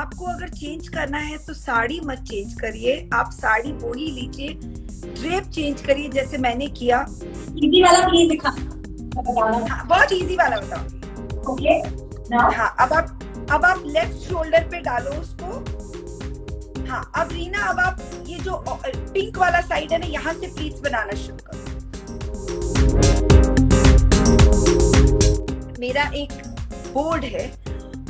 आपको अगर चेंज करना है तो साड़ी मत चेंज करिए, आप साड़ी वही लीजिए, ड्रेप चेंज करिए जैसे मैंने किया। इजी वाला प्लीज दिखा। हाँ, बहुत इजी वाला बताऊंगी। Okay now. हाँ, अब आप लेफ्ट शोल्डर पे डालो उसको। हाँ, अब रीना, अब आप ये जो पिंक वाला साइड है ना, यहाँ से प्लीट्स बनाना शुरू करो। मेरा एक बोर्ड है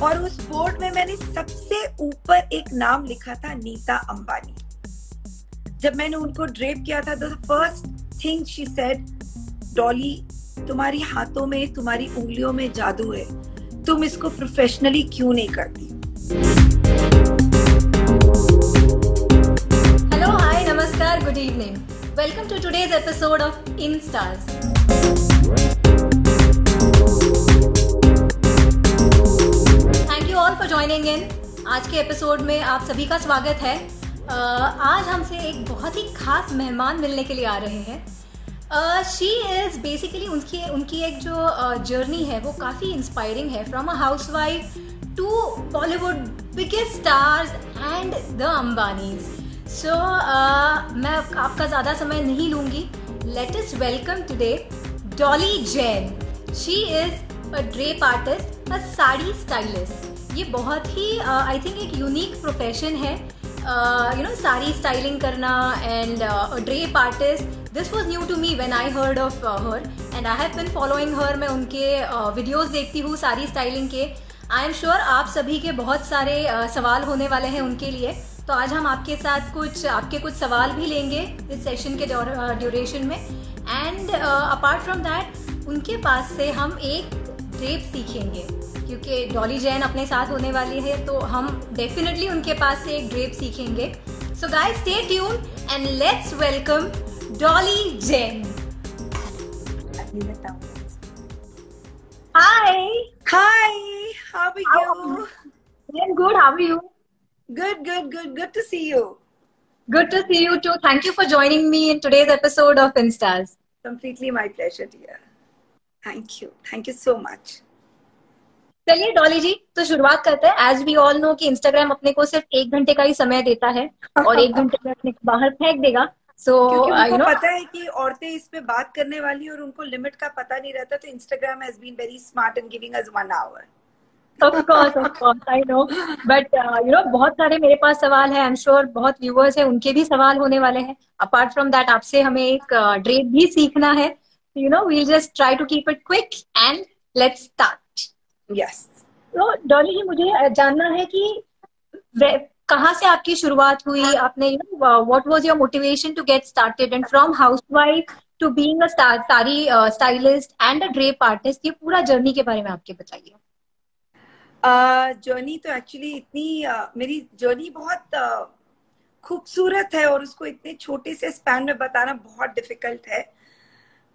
और उस बोर्ड में मैंने सबसे ऊपर एक नाम लिखा था, नीता अंबानी। जब मैंने उनको ड्रेप किया था तो first thing she said, Dolly तुम्हारी हाथों में, तुम्हारी उंगलियों में जादू है, तुम इसको प्रोफेशनली क्यों नहीं करती। हेलो, हाय, नमस्कार, good evening, welcome to today's episode of in stars. Thank you all for joining in. आज के एपिसोड में आप सभी का स्वागत है। आज हमसे एक बहुत ही खास मेहमान मिलने के लिए आ रहे हैं। शी इज़ बेसिकली उनकी एक जो जर्नी है वो काफ़ी इंस्पायरिंग है। From a housewife to Bollywood biggest stars and the Ambanis. So मैं आपका ज़्यादा समय नहीं लूँगी। Let us welcome today Dolly Jain. She is a drape artist, a sari stylist. ये बहुत ही आई थिंक एक यूनिक प्रोफेशन है, साड़ी स्टाइलिंग करना and drape artist. This was new to me when I heard of her and I have been following her। मैं उनके videos देखती हूँ साड़ी स्टाइलिंग के। आई एम श्योर आप सभी के बहुत सारे सवाल होने वाले हैं उनके लिए, तो आज हम आपके साथ आपके कुछ सवाल भी लेंगे इस सेशन के ड्यूरेशन में। एंड अपार्ट फ्रॉम दैट उनके पास से हम एक ड्रेप सीखेंगे, क्योंकि डॉली जैन अपने साथ होने वाली है तो हम डेफिनेटली उनके पास से एक ड्रेप सीखेंगे। So guys, stay tune and let's welcome Dolly Jain. Hi. Hi, how are you? I'm good. How are you? Good to see you. Good to see you too. Thank you for joining me in today's episode of Instars. Completely my pleasure, dear. Thank you so much. चलिए डॉली जी, तो शुरुआत करते हैं। As we all know कि Instagram अपने को सिर्फ 1 घंटे का ही समय देता है और 1 घंटे में अपने को बाहर फेंक देगा। क्योंकि उनको पता है कि औरतें इस पे बात करने वाली और उनको लिमिट का पता नहीं रहता, तो Instagram has been very smart in giving us 1 hour। Of course, I know. But बहुत सारे मेरे पास सवाल है। आई एम श्योर बहुत व्यूअर्स हैं, उनके भी सवाल होने वाले हैं। अपार्ट फ्रॉम दैट आपसे हमें एक ड्रेप भी सीखना है। we'll just try to keep it quick and let's start. Yes. तो डॉली जी, मुझे जानना है कि कहाँ से आपकी शुरुआत हुई? आपने what was your motivation to get started and from housewife to being a sari stylist and a drape artist, ये पूरा जर्नी के बारे में आपके बताइए। जर्नी तो एक्चुअली मेरी जर्नी बहुत खूबसूरत है और उसको इतने छोटे से स्पैन में बताना बहुत डिफिकल्ट है।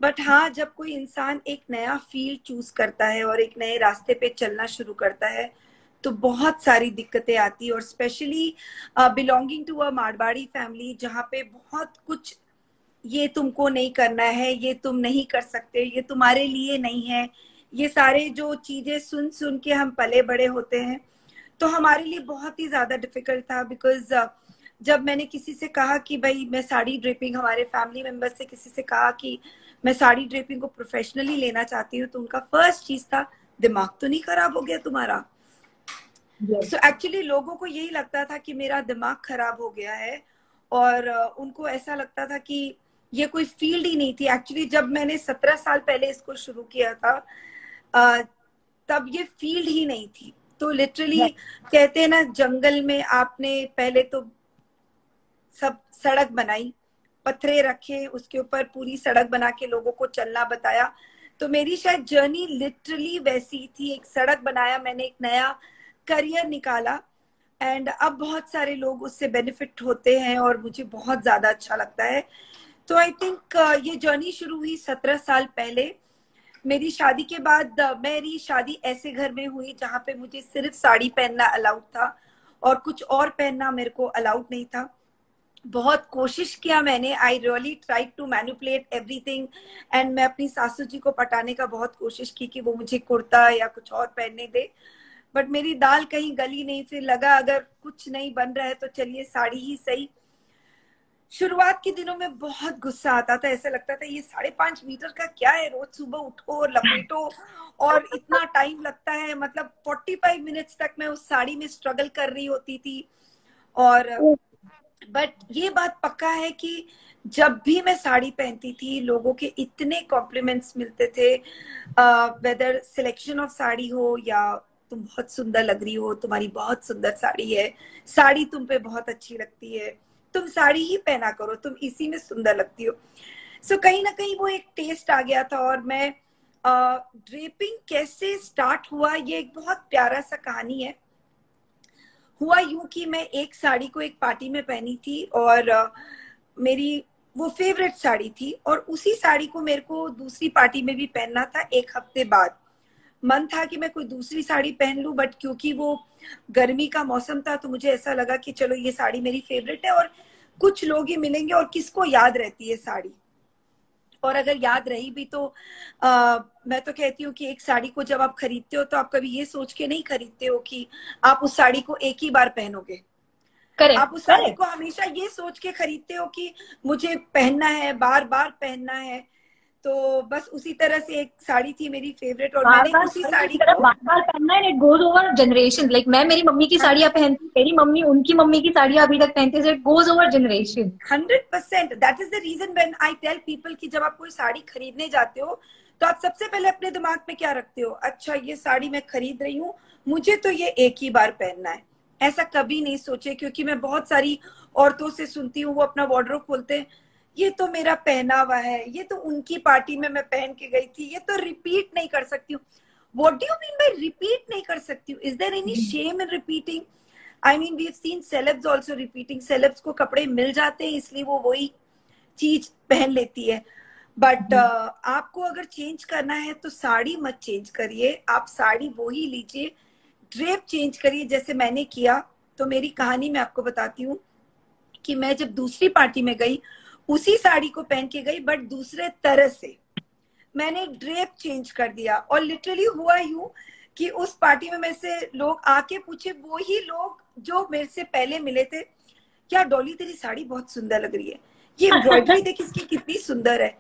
बट हाँ, जब कोई इंसान एक नया फील्ड चूज करता है और एक नए रास्ते पे चलना शुरू करता है तो बहुत सारी दिक्कतें आती है। और specially belonging to a Marwari family, जहाँ पे बहुत कुछ, ये तुमको नहीं करना है, ये तुम नहीं कर सकते, ये तुम्हारे लिए नहीं है, ये सारे जो चीजें सुन के हम पले बड़े होते हैं, तो हमारे लिए बहुत ही ज्यादा डिफिकल्ट था। बिकॉज जब मैंने किसी से कहा कि भाई मैं साड़ी ड्रेपिंग, हमारे फैमिली मेंबर से किसी से कहा कि मैं साड़ी ड्रेपिंग को प्रोफेशनली लेना चाहती हूँ, तो उनका फर्स्ट चीज था, दिमाग तो नहीं खराब हो गया तुम्हारा? सो एक्चुअली लोगों को यही लगता था कि मेरा दिमाग खराब हो गया है और उनको ऐसा लगता था कि ये कोई फील्ड ही नहीं थी। एक्चुअली जब मैंने 17 साल पहले इसको शुरू किया था तब ये फील्ड ही नहीं थी। तो लिटरली कहते हैं ना, जंगल में आपने पहले तो सब सड़क बनाई, पत्थरे रखे, उसके ऊपर पूरी सड़क बना के लोगों को चलना बताया। तो मेरी शायद जर्नी लिटरली वैसी थी। एक सड़क बनाया मैंने, एक नया करियर निकाला एंड अब बहुत सारे लोग उससे बेनिफिट होते हैं और मुझे बहुत ज्यादा अच्छा लगता है। तो आई थिंक ये जर्नी शुरू हुई 17 साल पहले। मेरी शादी के बाद मेरी शादी ऐसे घर में हुई जहाँ पे मुझे सिर्फ साड़ी पहनना अलाउड था और कुछ और पहनना मेरे को अलाउड नहीं था। बहुत कोशिश किया मैंने, I really try to manipulate everything and मैं अपनी सासू जी को पटाने का बहुत कोशिश की कि वो मुझे कुर्ता या कुछ और पहनने दे। बट मेरी दाल कहीं गली नहीं, फिर लगा अगर कुछ नहीं बन रहा है तो चलिए साड़ी ही सही। शुरुआत के दिनों में बहुत गुस्सा आता था, ऐसा लगता था ये 5.5 मीटर का क्या है, रोज सुबह उठो और लपेटो और इतना टाइम लगता है, मतलब 45 मिनट्स तक मैं उस साड़ी में स्ट्रगल कर रही होती थी। और बट ये बात पक्का है कि जब भी मैं साड़ी पहनती थी लोगों के इतने कॉम्प्लीमेंट्स मिलते थे, वेदर सिलेक्शन ऑफ साड़ी हो या तुम बहुत सुंदर लग रही हो, तुम्हारी बहुत सुंदर साड़ी है, साड़ी तुम पे बहुत अच्छी लगती है, तुम साड़ी ही पहना करो, तुम इसी में सुंदर लगती हो। सो कहीं ना कहीं वो एक टेस्ट आ गया था। और मैं ड्रेपिंग कैसे स्टार्ट हुआ, ये एक बहुत प्यारा सा कहानी है। हुआ यूं कि मैं एक साड़ी को एक पार्टी में पहनी थी और मेरी वो फेवरेट साड़ी थी, और उसी साड़ी को मेरे को दूसरी पार्टी में भी पहनना था। एक हफ्ते बाद मन था कि मैं कोई दूसरी साड़ी पहन लूं, बट क्योंकि वो गर्मी का मौसम था तो मुझे ऐसा लगा कि चलो ये साड़ी मेरी फेवरेट है और कुछ लोग ही मिलेंगे और किसको याद रहती है साड़ी। और अगर याद रही भी तो मैं तो कहती हूँ कि एक साड़ी को जब आप खरीदते हो तो आप कभी ये सोच के नहीं खरीदते हो कि आप उस साड़ी को एक ही बार पहनोगे। आप उस साड़ी को हमेशा ये सोच के खरीदते हो कि मुझे पहनना है, बार बार पहनना है। तो बस उसी तरह से एक साड़ी थी मेरी फेवरेट, और मैंने उसी साड़ी को बार बार पहनना है। It goes over generation. Like मैं मेरी मम्मी की साड़ियां पहनती, मेरी मम्मी उनकी मम्मी की साड़ियां अभी तक पहनती है। It goes over generation. 100%। That is the reason when I tell people कि जब आप कोई साड़ी खरीदने जाते हो तो आप सबसे पहले अपने दिमाग में क्या रखते हो, अच्छा ये साड़ी मैं खरीद रही हूँ, मुझे तो ये एक ही बार पहनना है। ऐसा कभी नहीं सोचे, क्योंकि मैं बहुत सारी औरतों से सुनती हूँ, वो अपना वार्डरोब खोलते हैं, ये तो मेरा पहनावा है, ये तो उनकी पार्टी में मैं पहन के गई थी, ये तो रिपीट नहीं कर सकती हूँ। What do you mean by repeat नहीं कर सकती हूँ? Is there any shame in repeating? I mean we have seen celebs also repeating. Celebs को कपड़े मिल जाते हैं इसलिए वो वही चीज पहन लेती है। बट आपको अगर चेंज करना है तो साड़ी मत चेंज करिए, आप साड़ी वो ही लीजिए, ड्रेप चेंज करिए जैसे मैंने किया। तो मेरी कहानी मैं आपको बताती हूँ कि मैं जब दूसरी पार्टी में गई उसी साड़ी को पहन के गई, बट दूसरे तरह से मैंने ड्रेप चेंज कर दिया। और लिटरली हुआ यूं कि उस पार्टी में मेरे से लोग आके पूछे, वो ही लोग जो मेरे से पहले मिले थे, क्या डॉली तेरी साड़ी बहुत सुंदर लग रही है, ये एम्ब्रॉयडरी देख इसकी कितनी सुंदर है,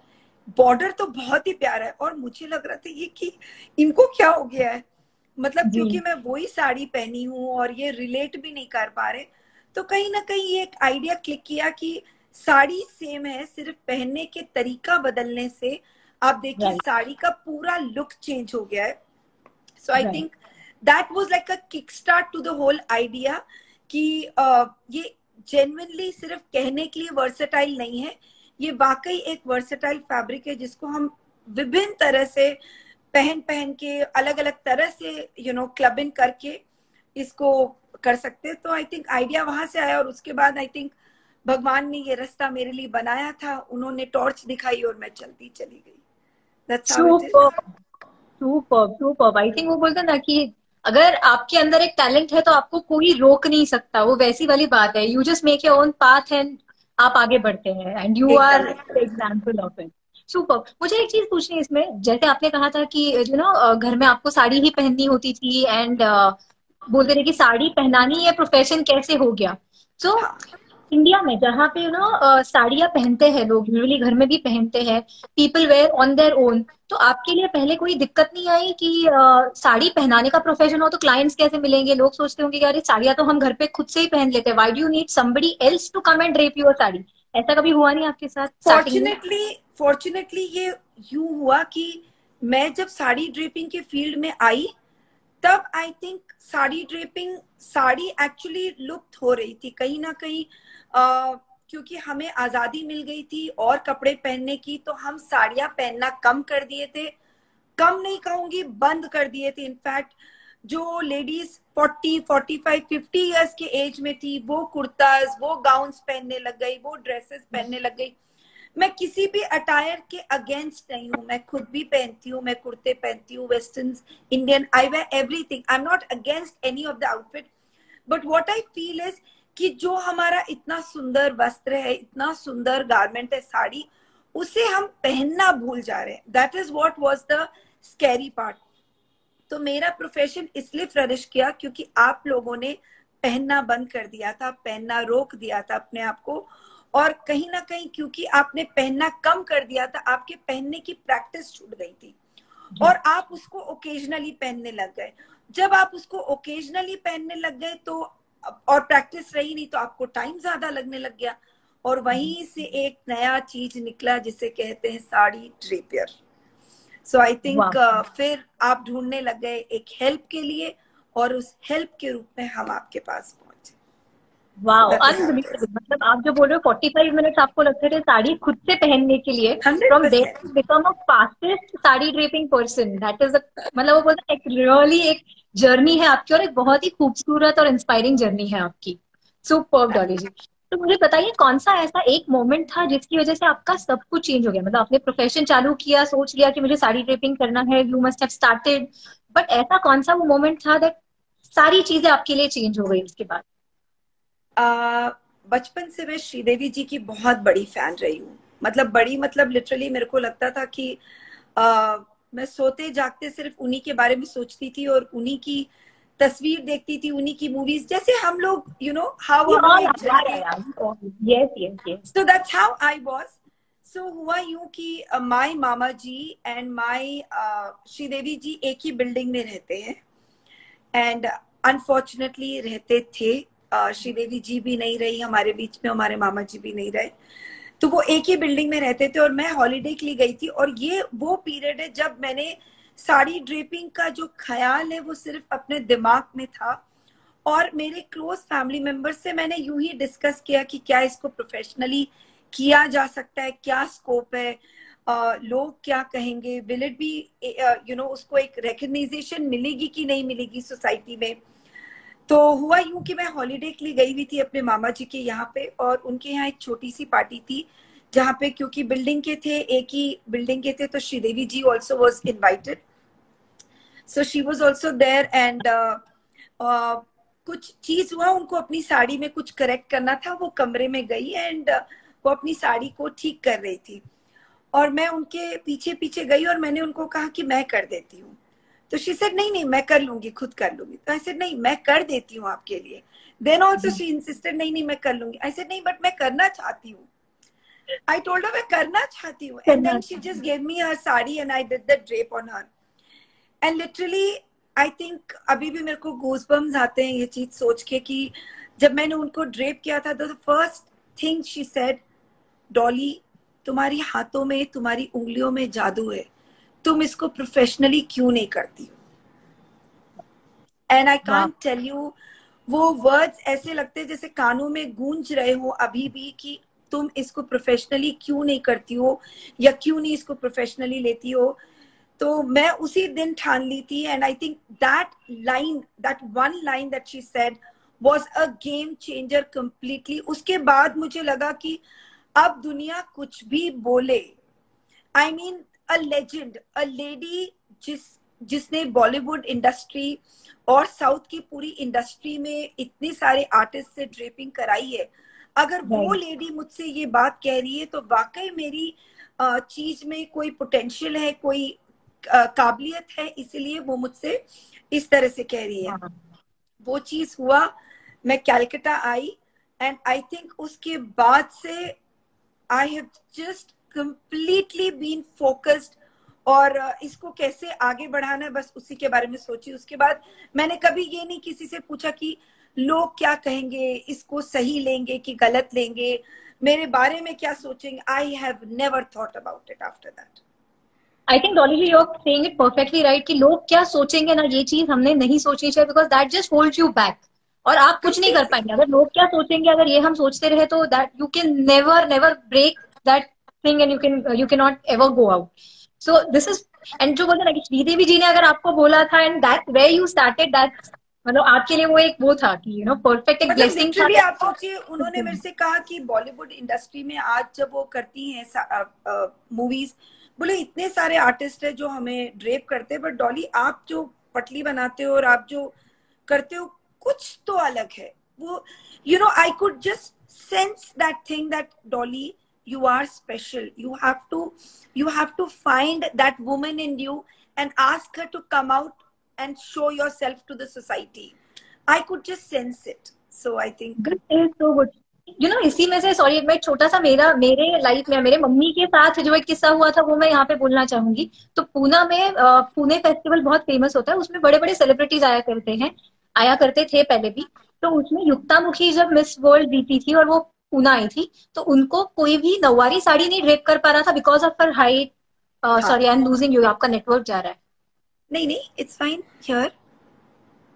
बॉर्डर तो बहुत ही प्यारा है। और मुझे लग रहा था ये कि इनको क्या हो गया है, मतलब क्योंकि मैं वही साड़ी पहनी हूँ और ये रिलेट भी नहीं कर पा रहे। तो कहीं ना कहीं ये एक आइडिया क्लिक किया कि साड़ी सेम है, सिर्फ पहनने के तरीका बदलने से आप देखिए साड़ी का पूरा लुक चेंज हो गया है। So I think that was like a kick start to the whole idea कि ये जेन्युइनली सिर्फ कहने के लिए वर्सेटाइल नहीं है, ये वाकई एक वर्सेटाइल फैब्रिक है जिसको हम विभिन्न तरह से पहन पहन के अलग अलग तरह से क्लबिंग करके इसको कर सकते हैं। तो आई थिंक आइडिया वहां से आया, और उसके बाद आई थिंक भगवान ने ये रास्ता मेरे लिए बनाया था, उन्होंने टॉर्च दिखाई और मैं चलती चली गई। That's how it is. Superb. I think वो बोलते ना कि अगर आपके अंदर एक टैलेंट है तो आपको कोई रोक नहीं सकता। वो वैसी वाली बात है, you just make your own path and आप आगे बढ़ते हैं, and you are example of it. Super. मुझे एक चीज पूछनी है इसमें, जैसे आपने कहा था कि घर में आपको साड़ी ही पहननी होती थी, एंड बोलते रहे कि साड़ी पहनानी ये प्रोफेशन कैसे हो गया। सो इंडिया में जहाँ पे साड़ियाँ पहनते हैं लोग, यूजुअली घर में भी पहनते हैं, people wear on their own. तो आपके लिए पहले कोई दिक्कत नहीं आई कि साड़ी पहनाने का प्रोफेशन हो तो क्लाइंट्स कैसे मिलेंगे? लोग सोचते होंगे कि यार साड़ियाँ तो हम घर पे खुद से ही पहन लेते हैं, why do you need somebody else to come and drape your sari? ऐसा कभी हुआ नहीं आपके साथ? फॉर्चुनेटली ये यूं हुआ कि मैं जब साड़ी ड्रेपिंग के फील्ड में आई तब आई थिंक साड़ी एक्चुअली लुप्त हो रही थी कहीं ना कहीं, क्योंकि हमें आजादी मिल गई थी और कपड़े पहनने की, तो हम साड़ियां पहनना कम कर दिए थे। कम नहीं कहूंगी, बंद कर दिए थे। इनफैक्ट जो लेडीज 40, 45, 50 इयर्स के एज में थी वो कुर्ताज, वो गाउन्स पहनने लग गई, वो ड्रेसेस पहनने लग गई। मैं किसी भी अटायर के अगेंस्ट नहीं हूँ, मैं खुद भी पहनती हूँ, मैं कुर्ते पहनती हूँ, western, Indian, I wear everything, I am not against any of the outfit. But what I feel is कि जो हमारा इतना सुंदर वस्त्र है, इतना सुंदर गारमेंट है साड़ी, उसे हम पहनना भूल जा रहे हैं। That is what was the scary part. तो मेरा प्रोफेशन इसलिए फ्लरिश किया क्योंकि आप लोगों ने पहनना बंद कर दिया था, पहनना रोक दिया था अपने आप को, और कहीं ना कहीं क्योंकि आपने पहनना कम कर दिया था, आपके पहनने की प्रैक्टिस छूट गई थी और आप उसको ओकेजनली पहनने लग गए। जब आप उसको ओकेजनली पहनने लग गए तो और प्रैक्टिस रही नहीं, तो आपको टाइम ज्यादा लगने लग गया, और वहीं से एक नया चीज निकला जिसे कहते हैं साड़ी ड्रेपियर। सो आई थिंक फिर आप ढूंढने लग गए एक हेल्प के लिए, और उस हेल्प के रूप में हम आपके पास पहुंचे। Wow, unbelievable. मतलब आप जो बोल रहे हो 45 मिनट्स आपको लगते थे साड़ी खुद से पहनने के लिए, from there to become a fastest sari draping person, that is मतलब वो बोलते हैं एक रियली एक जर्नी है आपकी, और एक बहुत ही खूबसूरत और इंस्पायरिंग जर्नी है आपकी। सुपर्ब डॉली जी। तो मुझे बताइए कौन सा ऐसा एक मोमेंट था जिसकी वजह से आपका सब कुछ चेंज हो गया? मतलब आपने प्रोफेशन चालू किया, सोच लिया कि मुझे साड़ी ड्रेपिंग करना है, you must have started, but ऐसा कौन सा वो मोमेंट था दैट सारी चीजें आपके लिए चेंज हो गई उसके बाद? बचपन से मैं श्रीदेवी जी की बहुत बड़ी फैन रही हूँ। मतलब बड़ी, मतलब लिटरली मेरे को लगता था कि मैं सोते जागते सिर्फ उन्हीं के बारे में सोचती थी और उन्हीं की तस्वीर देखती थी, उन्हीं की मूवीज, जैसे हम लोग you know how so that's how I was. So हुआ यूं कि माय मामा जी एंड माय श्रीदेवी जी एक ही बिल्डिंग में रहते हैं, एंड अनफॉर्चुनेटली रहते थे। श्रीदेवी जी भी नहीं रही हमारे बीच में, हमारे मामा जी भी नहीं रहे, तो वो एक ही बिल्डिंग में रहते थे और मैं हॉलीडे के लिए गई थी। और ये वो पीरियड है जब मैंने साड़ी ड्रेपिंग का जो ख्याल है वो सिर्फ अपने दिमाग में था, और मेरे क्लोज फैमिली मेंबर से मैंने यूं ही डिस्कस किया कि क्या इसको प्रोफेशनली किया जा सकता है, क्या स्कोप है, लोग क्या कहेंगे, will it be you know उसको एक रिकग्नाइजेशन मिलेगी कि नहीं मिलेगी सोसाइटी में। तो हुआ यूं कि मैं हॉलीडे के लिए गई हुई थी अपने मामा जी के यहाँ पे, और उनके यहाँ एक छोटी सी पार्टी थी जहाँ पे क्योंकि बिल्डिंग के थे, एक ही बिल्डिंग के थे, तो Sridevi ji also was invited. So she was also there, and कुछ चीज हुआ, उनको अपनी साड़ी में कुछ करेक्ट करना था, वो कमरे में गई एंड वो अपनी साड़ी को ठीक कर रही थी, और मैं उनके पीछे पीछे गई और मैंने उनको कहा कि मैं कर देती हूँ। तो शी सेड नहीं नहीं मैं कर लूंगी, खुद कर लूंगी। तो आई सेड नहीं मैं कर देती हूँ आपके लिए। देन ऑल्सो शी इंसिस्टेड नहीं नहीं मैं कर लूंगी। आई सेड नहीं बट मैं करना चाहती हूँ। आई टोल्ड हर मैं करना चाहती हूँ, and then she just give me her sari and I did the drape on her, and literally I think अभी भी मेरे को गूज़बम्स आते हैं ये चीज सोच के कि जब मैंने उनको ड्रेप किया था, the first thing she said, Dolly तुम्हारी हाथों में, तुम्हारी उंगलियों में जादू है, तुम इसको प्रोफेशनली क्यों नहीं करती हो? And I can't tell you, वो वर्ड्स ऐसे लगते जैसे कानों में गूंज रहे हो अभी भी कि तुम इसको प्रोफेशनली क्यों नहीं करती हो या क्यों नहीं इसको प्रोफेशनली लेती हो। तो मैं उसी दिन ठान ली थी, and I think that line, that one line that she said was a game changer completely. उसके बाद मुझे लगा कि अब दुनिया कुछ भी बोले, I mean a legend, a lady जिसने बॉलीवुड इंडस्ट्री और साउथ की पूरी इंडस्ट्री में इतने सारे आर्टिस्ट से ड्रेपिंग कराई है, अगर वो लेडी मुझसे ये बात कह रही है तो वाकई मेरी चीज में कोई पोटेंशियल है, कोई काबिलियत है, इसीलिए वो मुझसे इस तरह से कह रही है। वो चीज हुआ, मैं कैलकाटा आई, एंड आई थिंक उसके बाद से I have just completely been focused, और इसको कैसे आगे बढ़ाना है बस उसी के बारे में सोची। उसके बाद मैंने कभी ये नहीं किसी से पूछा कि लोग क्या कहेंगे, इसको सही लेंगे कि गलत लेंगे, मेरे बारे में क्या सोचेंगे। I have never thought about it after that. I think Dolly ji you are saying it perfectly right कि लोग क्या सोचेंगे ना, ये चीज हमने नहीं सोचनी चाहिए, because that just holds you back, और आप कुछ नहीं कर पाएंगे अगर लोग क्या सोचेंगे, अगर ये हम सोचते रहे तो that you can never never break that thing, and you can not ever go out. So this is, and जो बोलते ना श्रीदेवी जी ने अगर आपको बोला था, and that where you started, that मतलब आपके लिए वो एक वो था कि यू नो परफेक्ट एक ब्लेसिंग था। आप सोचिए, उन्होंने मेरे से कहा कि बॉलीवुड इंडस्ट्री में आज जब वो करती हैं मूवीज, बोले इतने सारे आर्टिस्ट है जो हमें ड्रेप करते हैं, बट डॉली आप जो पटली बनाते हो और आप जो करते हो कुछ तो अलग है। वो you know I could just sense that thing that Dolly you are special, you have to find that woman in you and ask her to come out and show yourself to the society. I could just sense it. So I think Good is so good. You know, इसी में से sorry मैं छोटा सा मेरे life में मेरे mummy के साथ जो एक किस्सा हुआ था वो मैं यहाँ पे बोलना चाहूंगी। तो पूना में पुणे फेस्टिवल बहुत फेमस होता है, उसमें बड़े बड़े सेलिब्रिटीज आया करते थे पहले भी। तो उसमें युक्ता मुखी जब मिस वर्ल्ड जीती थी और वो पूना आई थी, तो उनको कोई भी नौवारी साड़ी नहीं ड्रेप कर पा रहा था because of her height. Sorry I am losing you, आपका नेटवर्क जा रहा है। नहीं, it's fine here.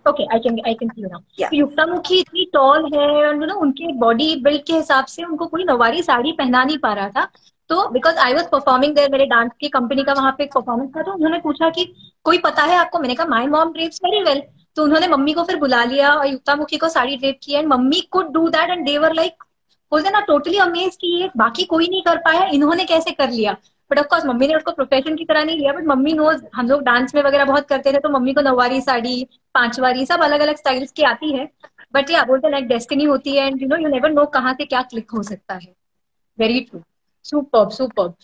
Okay, I can see you now. या तो युक्ता मुखी इतनी टॉल है और यू नो उनके बॉडी बिल्ड के हिसाब से उनको कोई नवारी साड़ी पहना नहीं पा रहा था। तो because I was performing there, मेरे डांस की कंपनी का वहां पे एक परफॉर्मेंस था, तो उन्होंने पूछा कि कोई पता है आपको? मैंने कहा my mom drapes very well. तो उन्होंने मम्मी को फिर बुला लिया और युक्ता मुखी को साड़ी ड्रेप की and mummy could do that and they were like, बोलते ना टोटली अमेज कि ये बाकी कोई नहीं कर पाया, इन्होंने कैसे कर लिया। बट ऑफकोर्स मम्मी ने उसको प्रोफेशन की तरह नहीं लिया, बट मम्मी नोज, हम लोग डांस में वगैरह बहुत करते थे तो मम्मी को नौवारी साड़ी, पांचवारी, सब अलग अलग स्टाइल्स की आती है। बट या बोलते लाइक डेस्टिनी होती है and you know you never know कहाँ से क्या क्लिक हो सकता है। Very true. Superb superb.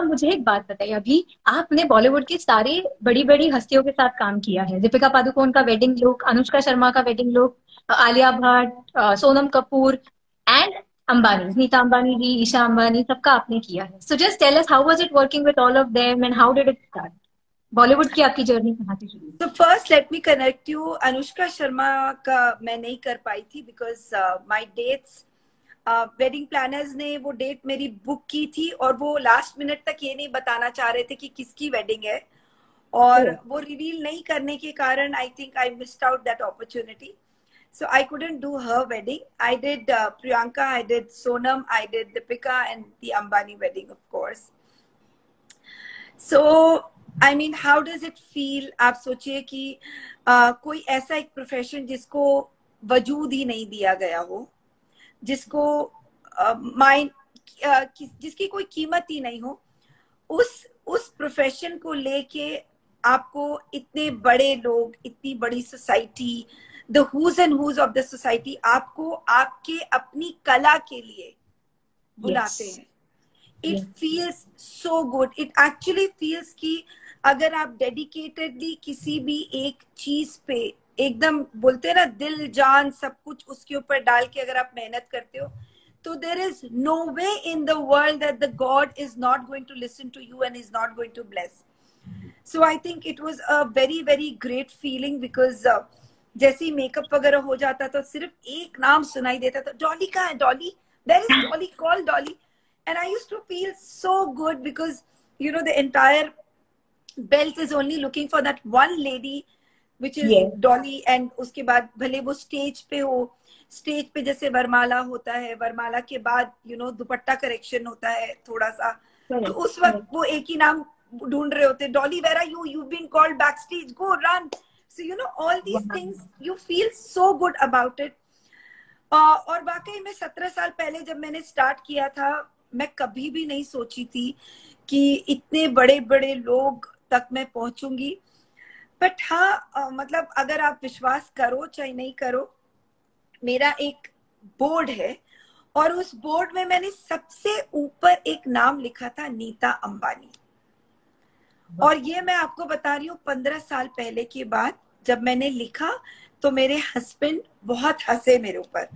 मुझे एक बात बताइए, अभी आपने बॉलीवुड की सारी बड़ी बड़ी हस्तियों के साथ काम किया है, दीपिका पादुकोण का वेडिंग लुक, अनुष्का शर्मा का wedding look, Alia Bhatt, Sonam Kapoor and Ambani, Nita Ambani ji, Isha Ambani, सबका आपने किया है। So just tell us how was it working with all of them and how did it start? Bollywood की आपकी जर्नी कहाँ से शुरू? तो first let me connect you, Anushka Sharma का मैं नहीं कर पाई थी because my dates, wedding planners ने वो डेट मेरी बुक की थी और वो लास्ट मिनट तक ये नहीं बताना चाह रहे थे कि किसकी वेडिंग है, और वो रिवील नहीं करने के कारण आई think I missed out that opportunity. So I couldn't do her wedding. I did Priyanka, I did Sonam, I did Deepika, and the Ambani wedding, of course. So, I mean, how does it feel? आप सोचिए कि कोई ऐसा एक profession जिसको वजूद ही नहीं दिया गया हो, जिसको जिसकी कोई कीमत ही नहीं हो, उस प्रोफेशन को लेके आपको इतने बड़े लोग, इतनी बड़ी society, the who's and who's of the society आपको आपके अपनी कला के लिए बुलाते हैं. It feels so good. It actually feels कि अगर आप dedicatedly किसी भी एक चीज पे एकदम बोलते हैं ना दिल जान सब कुछ उसके ऊपर डाल के अगर आप मेहनत करते हो, तो there is no way in the world that the God is not going to listen to you and is not going to bless. So I think it was a very very great feeling because जैसे ही makeup वगैरह हो जाता तो सिर्फ एक नाम सुनाई देता था, डॉली कहाँ है, Dolly, where is Dolly, call Dolly. And I used to feel so good because you know the entire belt is only looking for that one lady which is Dolly. And उसके बाद भले वो स्टेज पे हो, स्टेज पे जैसे वरमाला होता है, वरमाला के बाद यू नो दुपट्टा करेक्शन होता है थोड़ा सा, तो उस वक्त वो एक ही नाम ढूंढ रहे होते, Dolly where are you, you been called back stage, go run. So you know all these things, you feel so good about it. और वाकई में 17 साल पहले जब मैंने स्टार्ट किया था, मैं कभी भी नहीं सोची थी कि इतने बड़े बड़े लोग तक मैं पहुंचूंगी. बट हाँ, मतलब अगर आप विश्वास करो चाहे नहीं करो, मेरा एक बोर्ड है और उस बोर्ड में मैंने सबसे ऊपर एक नाम लिखा था, नीता अंबानी. और ये मैं आपको बता रही हूँ 15 साल पहले की बात. जब मैंने लिखा तो मेरे हस्बैंड बहुत हंसे मेरे ऊपर.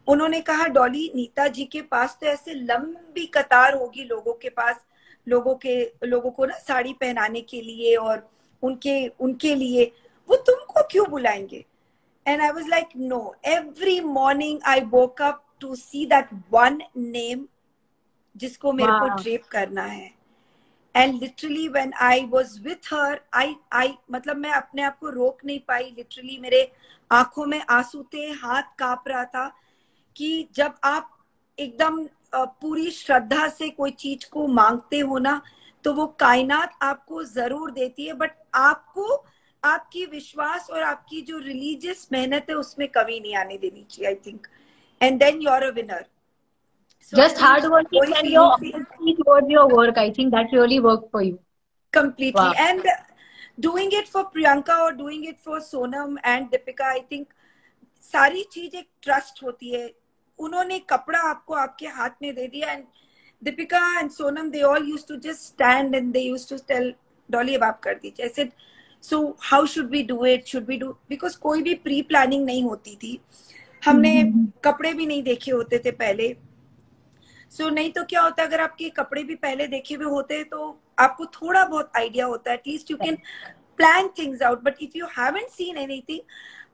उन्होंने कहा डॉली, नीता जी के पास तो ऐसे लंबी कतार होगी लोगों के पास, लोगों को ना साड़ी पहनाने के लिए और उनके लिए, वो तुमको क्यों बुलाएंगे? And I was like no, every morning I woke up to see that one name जिसको मेरे को ड्रेप करना है. And literally when I was with her, I मतलब मैं अपने आप को रोक नहीं पाई. Literally मेरे आंखों में आंसू थे, हाथ कांप रहा था कि जब आप एकदम पूरी श्रद्धा से कोई चीज को मांगते हो ना, तो वो कायनात आपको जरूर देती है, बट आपको आपकी विश्वास और आपकी जो रिलीजियस मेहनत है उसमें कमी नहीं आने देनी चाहिए, I think. And then you're a winner. So just hard working and your honesty towards your work, I think that really worked for you completely. Wow. And doing it for Priyanka or doing it for Sonam and Deepika, I think सारी चीज एक trust होती है. उन्होंने कपड़ा आपको आपके हाथ में दे दिया. And Deepika and Sonam, they all used to just stand and they used to tell Dolly, अब आप कर दीजिए. I said, so how should we do it, should we do, because कोई भी प्री प्लानिंग नहीं होती थी, हमने कपड़े भी नहीं देखे होते थे पहले। सो नहीं तो क्या होता है, अगर आपके कपड़े भी पहले देखे हुए होते हैं तो आपको थोड़ा बहुत आइडिया होता है, at least you can plan things out. But if you haven't seen anything,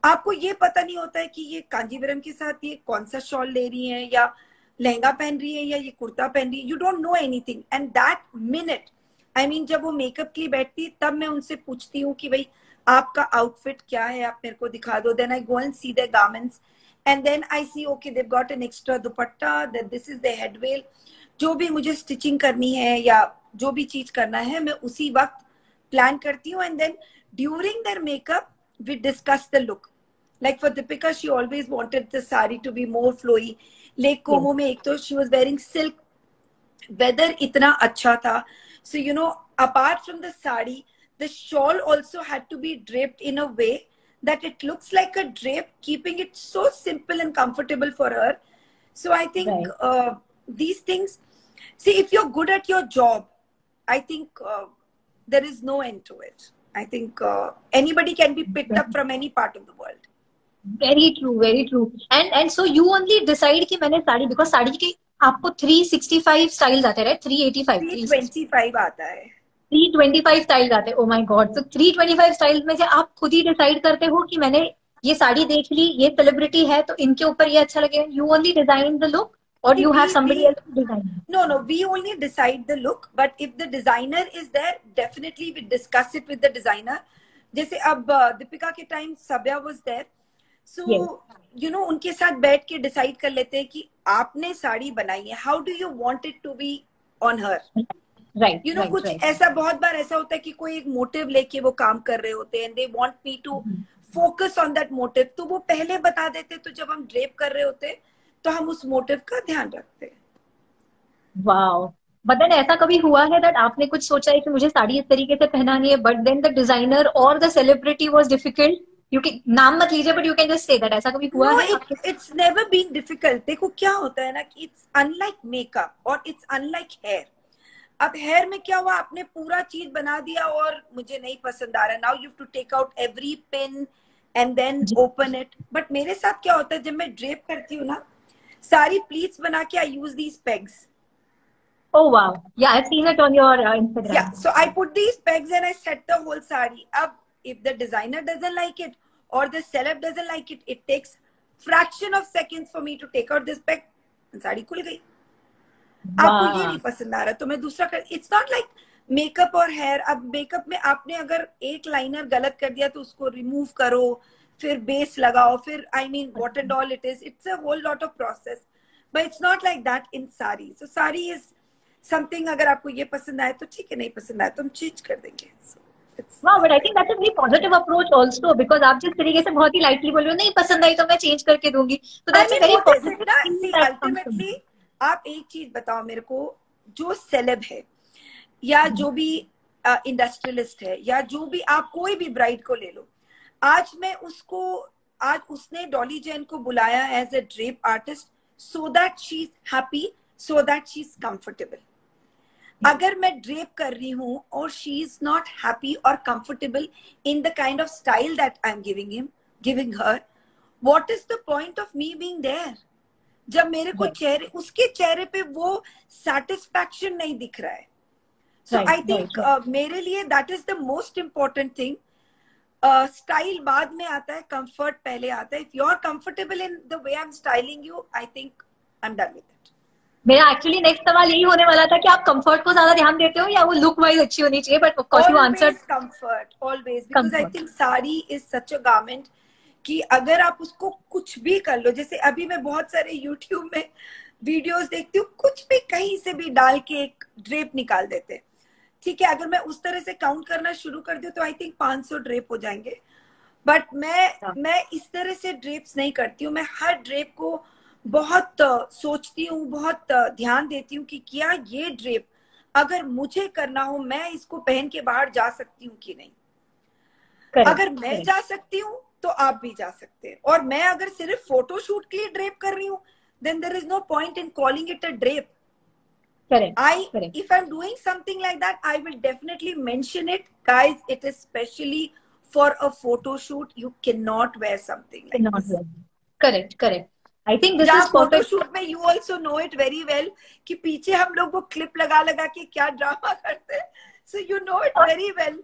आपको ये पता नहीं होता है कि ये कांजीवरम के साथ ये कौन सा शॉल ले रही है, या लहंगा पहन रही है, या ये कुर्ता पहन रही है। You don't know anything, and that minute, I mean जब वो मेकअप के लिए बैठती तब मैं उनसे पूछती हूँ कि भाई आपका आउटफिट क्या है, आप मेरे को दिखा दो। Then I go and see the garments, and then I see okay they've got an extra dupatta, that this is the head veil। जो भी मुझे स्टिचिंग करनी है या जो भी चीज करना है मैं उसी वक्त प्लान करती हूँ। And then during there makeup we discuss the look. Like for Deepika, she always wanted the sari to be more flowy. Lake Como में एक तो she was wearing silk, weather इतना अच्छा था, so you know apart from the sari the shawl also had to be draped in a way that it looks like a drape, keeping it so simple and comfortable for her. So I think these things, see, if you're good at your job, I think there is no end to it. I think anybody can be picked up from any part of the world. Very true, very true. And so you only decide कि मैंने sari, because sari के आपको 365 styles आते हैं, right? 385 325 आता है, 325 style आते हैं। ओ माय गॉड, तो 325 स्टाइल में से आप खुद ही डिसाइड करते हो कि मैंने ये साड़ी देख ली, ये सेलिब्रिटी है तो इनके ऊपर ये अच्छा लगेगा, you only design the look और you have somebody else to design? No, we only decide the look, but if the designer is there, definitely we discuss it with the designer. जैसे अब दीपिका के time Sabya was there, so you know उनके साथ बैठ के decide कर लेते हैं कि आपने साड़ी बनाई है, how do you want it to be on her? Right, you know कुछ ऐसा बहुत बार ऐसा होता है कि कोई एक मोटिव लेके वो काम कर रहे होते हैं, they want me to focus on that motive, तो वो पहले बता देते, तो जब हम ड्रेप कर रहे होते तो हम उस मोटिव का ध्यान रखते हैं। वाओ, बट देन ऐसा कभी हुआ है दैट आपने कुछ सोचा है कि मुझे साड़ी इस तरीके से पहनानी है, बट देन द डिजाइनर और the celebrity was difficult? You can नाम मत लीजिए, but you can just say that ऐसा कभी हुआ है? It's never been difficult. देखो क्या होता है ना कि इट्स अनलाइक मेकअप और इट्स अनलाइक हेयर। अब हेयर में क्या हुआ, आपने पूरा चीज बना दिया और मुझे नहीं पसंद आ रहा, now you have to take out every pin and then open it. But मेरे साथ क्या होता है, जब मैं ड्रेप करती हूँ ना, सारी प्लीट्स बना के I use these pegs. Oh wow, yeah, I've seen it on your Instagram. Yeah, so I put these pegs and I set the whole sari. Ab if the designer doesn't like it or the celeb doesn't like it, it takes fraction of seconds for me to take out this peg and sari खुल गई। आपको ये नहीं पसंद आ रहा तो मैं दूसरा कर। इट्स नॉट लाइक मेकअप और हेयर। अब मेकअप में आपने अगर एक लाइनर गलत कर दिया तो उसको रिमूव करो, फिर बेस लगाओ, फिर I mean what and all it is, it's a whole lot of process, but it's not like that in sari. So sari is something, अगर आपको ये पसंद आए तो ठीक है, नहीं पसंद आए तो हम चेंज कर देंगे। वाह, but I think that's a very positive approach also, because आप जिस तरीके से बहुत ही लाइटली बोल रहे हो, नहीं पसंद आई तो मैं चेंज करके दूंगी, तो that's a very positive. Ultimately आप एक चीज बताओ मेरे को, जो सेलेब है या जो भी इंडस्ट्रियलिस्ट है या जो भी, आप कोई भी ब्राइड को ले लो, आज मैं उसको, आज उसने डॉली जैन को बुलाया as a drape artist so that she is happy, so that she is comfortable. अगर मैं ड्रेप कर रही हूं और शी इज नॉट हैप्पी और comfortable in the kind of style that I am giving her, what is the point of me being there? जब मेरे को चेहरे, उसके चेहरे पे वो सेटिस्फैक्शन नहीं दिख रहा है। सो आई थिंक मेरे लिए that is the most important thing. Style बाद में आता है, कंफर्ट पहले आता है। If you are comfortable in the way I am styling you, I think I am done with it. मेरा एक्चुअली नेक्स्ट सवाल यही होने वाला था कि आप कंफर्ट को ज्यादा ध्यान देते हो या वो लुक वाइज अच्छी होनी चाहिए, but of course you answered comfort always, because I think sari is such a garment कि अगर आप उसको कुछ भी कर लो, जैसे अभी मैं बहुत सारे YouTube में वीडियोस देखती हूँ, कुछ भी कहीं से भी डाल के एक ड्रेप निकाल देते हैं। ठीक है, अगर मैं उस तरह से काउंट करना शुरू कर दूं तो आई थिंक 500 ड्रेप हो जाएंगे, बट मैं इस तरह से ड्रेप्स नहीं करती हूँ। मैं हर ड्रेप को बहुत सोचती हूँ, बहुत ध्यान देती हूँ कि क्या ये ड्रेप अगर मुझे करना हो, मैं इसको पहन के बाहर जा सकती हूँ कि नहीं। अगर मैं जा सकती हूँ तो आप भी जा सकते हैं, और मैं अगर सिर्फ फोटो शूट के लिए ड्रेप कर रही हूँ, then there is no point in calling it a drape. Correct I, correct, if I'm doing something like that, I will definitely mention it. Guys, it is specially for a photo shoot. You cannot wear something like not this. Correct correct, I think this जहाँ is photo perfect. Shoot में you also know it very well कि पीछे हम लोग वो clip लगा लगा के क्या ड्रामा करते हैं. So you know it very well.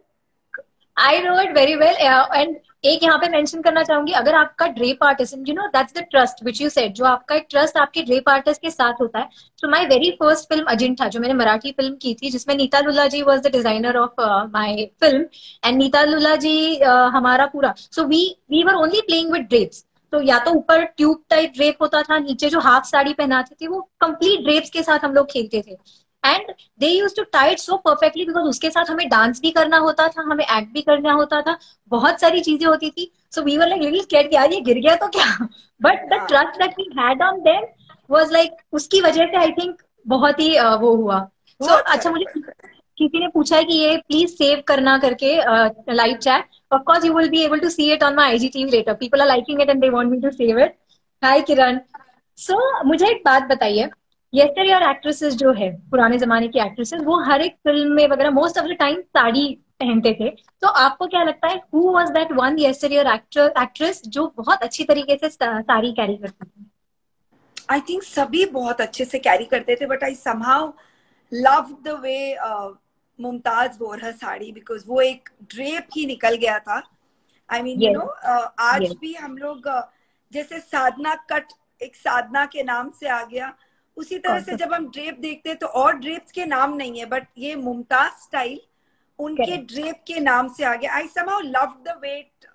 I know it very well. And एक यहाँ पे मेंशन करना चाहूंगी, अगर आपका drape artist, you know that's the trust which you said, जो आपका एक ट्रस्ट आपके ड्रेप आर्टिस्ट के साथ होता है. So my very first film Ajintha, जो मैंने मराठी फिल्म की थी, जिसमें Neeta Lulla ji was the designer of my film. And Neeta Lulla ji हमारा पूरा, so we were only playing with drapes. तो या तो ऊपर ट्यूब टाइप ड्रेप होता था, नीचे जो हाफ साड़ी पहनाते थे वो कंप्लीट ड्रेप्स के साथ हम लोग खेलते थे. And they use to tight so perfectly, because उसके साथ हमें डांस भी करना होता था, हमें एक्ट भी करना होता था, बहुत सारी चीजें होती थी. So we were like little scared, यार ये गिर गया तो क्या. But the trust that we had on them was like, उसकी वजह से आई थिंक बहुत ही वो हुआ. सो अच्छा, मुझे किसी ने पूछा है कि ये प्लीज सेव करना करके live chat. Of course you will be able to see it on my IGTV later. People are liking it and they want me to save it. Hi Kiran. So मुझे एक बात बताइए, यस्टरयर एक्ट्रेसेस जो है, पुराने जमाने की एक्ट्रेसेस, वो हर एक फिल्म में वगैरह most of the time sari पहनते थे. तो आपको क्या लगता है, who was that one yesteryear actress जो बहुत अच्छी तरीके से साड़ी कैरी करती थी? आई थिंक सभी बहुत अच्छे से कैरी करते थे, but I somehow love the way Mumtaz वोर हर साड़ी, बिकॉज वो एक ड्रेप ही निकल गया था. आई मीन यू नो, आज भी हम लोग जैसे साधना कट एक साधना के नाम से आ गया, उसी तरह से जब हम ड्रेप देखते हैं तो और ड्रेप्स के नाम नहीं है, बट ये मुमताज स्टाइल उनके ड्रेप के नाम से आ गया. I somehow love the weight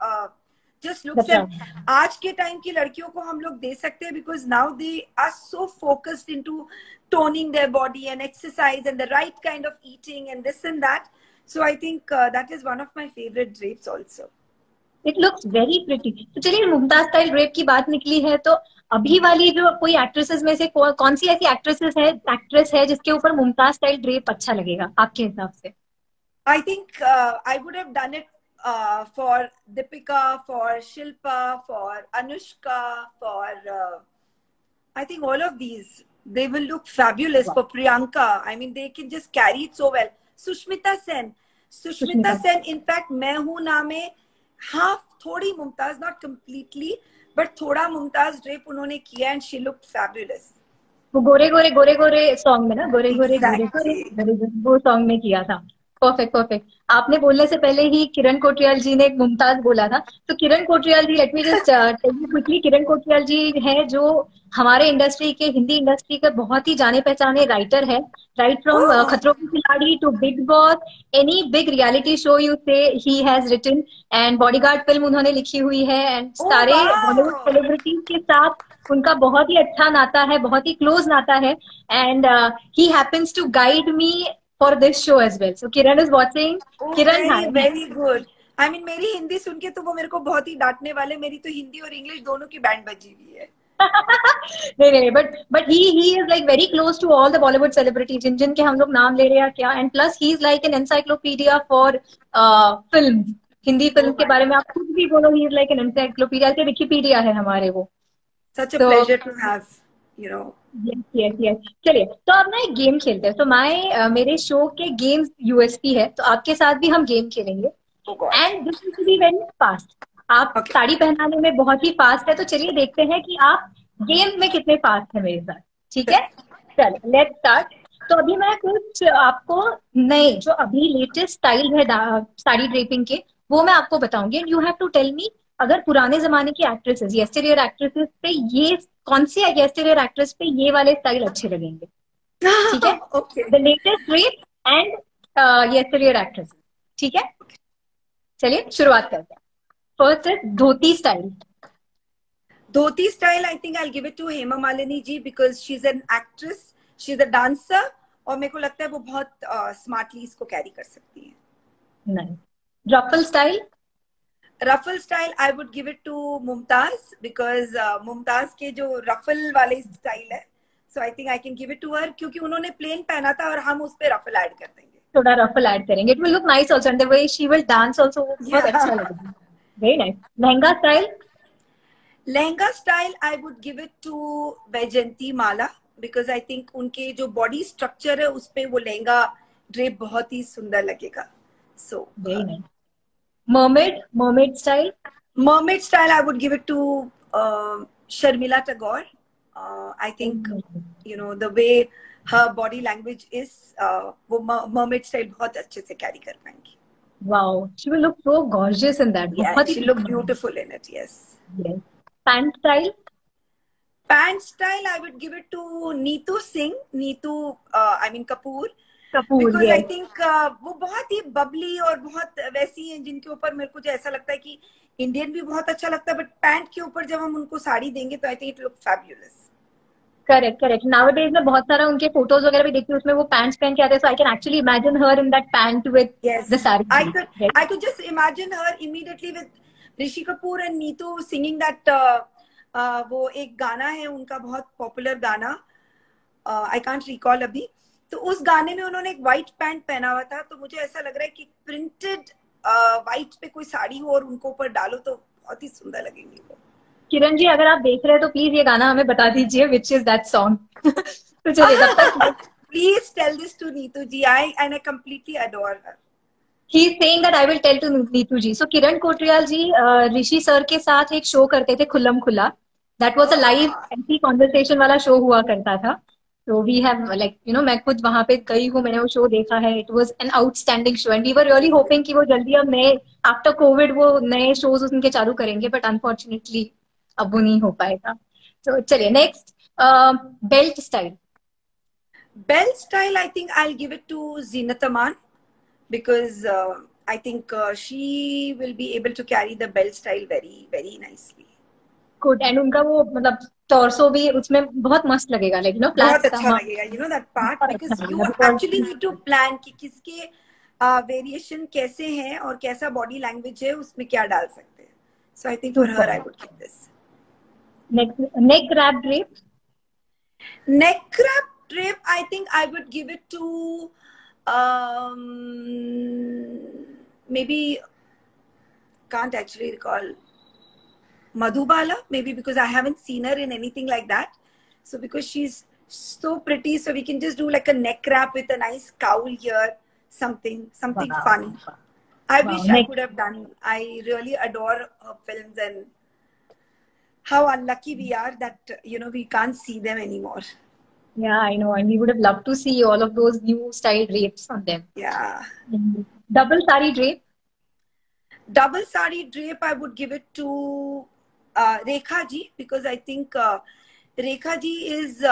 just looks. And आज के टाइम की लड़कियों को हम लोग दे सकते हैं, because now they are so focused into toning their body and exercise and the right kind of eating and this and that. So I think that is one of my favorite drapes also. It looks very pretty. तो चलिए, Mumtaz style drape की बात निकली है, तो अभी वाली जो कोई एक्ट्रेसेस में से कौन सी ऐसी एक्ट्रेस है जिसके ऊपर मुमताज स्टाइल ड्रेप अच्छा लगेगा आपके हिसाब से? I think I would have done it for Deepika, for Shilpa, for Anushka, for I think all of these. They will look fabulous. Wow. For Priyanka, I mean, they can just carry it so well. Sushmita Sen, in fact, मैं हूँ ना में half थोड़ी Mumtaz, not completely, but थोड़ा Mumtaz drape उन्होंने किया, and she looked fabulous. वो गोरे गोरे song में ना, गोरे गोरे वो सॉन्ग में किया था. परफेक्ट. आपने बोलने से पहले ही किरण कोट्रियाल जी ने एक मुमताज बोला था. तो Kiran Kotriyal ji, let me just tell you quickly, Kiran Kotriyal ji है जो हमारे इंडस्ट्री के, हिंदी इंडस्ट्री के बहुत ही जाने पहचाने राइटर है. Right from Khatron Ke Khiladi to Bigg Boss, any big reality show you say he has written. And bodyguard film उन्होंने लिखी हुई है. एंड सारे बॉलीवुड सेलिब्रिटीज के साथ उनका बहुत ही अच्छा नाता है, बहुत ही क्लोज नाता है. And he happens to guide me for this show as well. So Kiran is watching. Oh, Kiran, very good. I mean, मेरी हिंदी सुन के तो वो मेरे को बहुत ही डांटने वाले. मेरी तो हिंदी और इंग्लिश दोनों की बैंड बजी हुई है. नहीं, but he is like very close to all the Bollywood celebrities जिनके हम लोग नाम ले रहे हैं क्या. And plus he is like an encyclopedia for films. Hindi film के बारे में आप कुछ भी बोलो, he is like an encyclopedia, ऐसे विकिपीडिया है हमारे वो. Such a pleasure to have, you know. Yes. चलिए, तो अब ना एक गेम खेलते हैं. तो मेरे शो के गेम्स यूएसपी है, तो आपके साथ भी हम गेम खेलेंगे. And this will be very fast. आप साड़ी पहनाने में बहुत ही फास्ट है, तो चलिए देखते हैं कि आप गेम में कितने फास्ट है मेरे साथ. ठीक है, चलिए लेट्स स्टार्ट. तो अभी मैं कुछ आपको नए जो अभी लेटेस्ट स्टाइल है साड़ी ड्रेपिंग के, वो मैं आपको बताऊंगी. And you have to tell me, अगर पुराने जमाने की एक्ट्रेसेस, यस्टरयर एक्ट्रेसेस पे ये कौन सी यस्टरयर एक्ट्रेस पे ये वाले स्टाइल अच्छे लगेंगे. ठीक है, the latest drape and yesteryear actresses. ठीक है, चलिए शुरुआत करते हैं. फर्स्ट है dhoti style. Dhoti style, I think I will give it to Hema Malini ji, because she is an actress, she is a dancer, और मेरे को लगता है वो बहुत स्मार्टली इसको कैरी कर सकती है. नहीं. Ruffle style. Ruffle style I would give it to Mumtaz, because Mumtaz के जो रफल वाले स्टाइल है, so I think I can give it to her, क्योंकि उन्होंने प्लेन पहना था और हम उस पे रफल ऐड कर देंगे. थोड़ा रफल ऐड करेंगे, it will look nice also, and the way she will dance also बहुत अच्छा लगेगा. Very nice. Lehenga style. Lehenga style I would give it to Vyjayanthimala, because I think उनके जो बॉडी स्ट्रक्चर है उस पे वो लहंगा ड्रेप बहुत ही सुंदर लगेगा. So mermaid style. mermaid style, I would give it to Sharmila Tagore. I think the way her body language is, वो mermaid style बहुत अच्छे से carry कर पाएंगी. Wow, she will look so gorgeous in that. Yeah, she look beautiful in it. Yes. Yes. Pant style. Pant style, I would give it to Neetu Singh. I mean Kapoor. Because yes. I think वो बहुत ही बबली और बहुत वैसी हैं जिनके ऊपर मेरे को जो ऐसा लगता है कि इंडियन भी बहुत अच्छा लगता है, बट पैंट के ऊपर जब हम उनको साड़ी देंगे तो I think it look fabulous. Correct. Nowadays में बहुत सारा उनके फोटोज वगैरह भी देखती हूँ, उसमें वो पैंट्स पहन के आते हैं, so I can actually imagine her in that pant with the sari. I could just imagine her immediately with Rishi Kapoor and Neetu singing that वो एक गाना है उनका बहुत पॉपुलर गाना, आई कांट रिकॉल अभी. तो उस गाने में उन्होंने एक व्हाइट पैंट पहना हुआ था, तो मुझे ऐसा लग रहा है कि प्रिंटेड व्हाइट पे कोई साड़ी हो और उनको ऊपर डालो तो बहुत ही सुंदर लगेंगी वो. किरण जी, अगर आप देख रहे हैं तो प्लीज ये गाना हमें बता दीजिए which is that song. तो चलिए तब तक please tell this to Neetu ji. I completely adore her. He is saying that I will tell to Neetu ji. So Kiran Kotriyal ji Rishi sir के साथ एक शो करते थे खुल्लम खुला. That was a live ऐसी कॉन्वर्सेशन वाला शो हुआ करता था. So we have मैं खुद वहां पे गई हूँ, मैंने वो शो देखा है. It was an outstanding show and we were really hoping कि वो जल्दी अब नए आफ्टर कोविड वो नए शोज उनके चालू करेंगे, बट अनफॉर्चुनेटली अब वो नहीं हो पाएगा. तो चलिए next, belt style. Belt style, I think I'll give it to Zeenat Aman because I think she will be able to carry the belt style very, very nicely. Good. And उनका वो मतलब टॉर्सो भी उसमें बहुत मस्त लगेगा, बहुत अच्छा लगेगा, that part, because you actually need to plan कि किसके वेरिएशन कैसे हैं और कैसा बॉडी लैंग्वेज है, उसमें क्या डाल सकते हैं. So I think for her I would give this. Neck wrap drape. Neck wrap drape, I think I would give it to maybe, can't actually recall, Madhubala, maybe, because I haven't seen her in anything like that. So because she's so pretty, so we can just do like a neck wrap with a nice cowl here, something fun. I wish I could have done. I really adore her films and how unlucky we are that we can't see them anymore. Yeah, I know, and we would have loved to see all of those new style drapes on them. Yeah. Double sari drape. Double sari drape, I would give it to Rekha ji, because I think Rekha ji is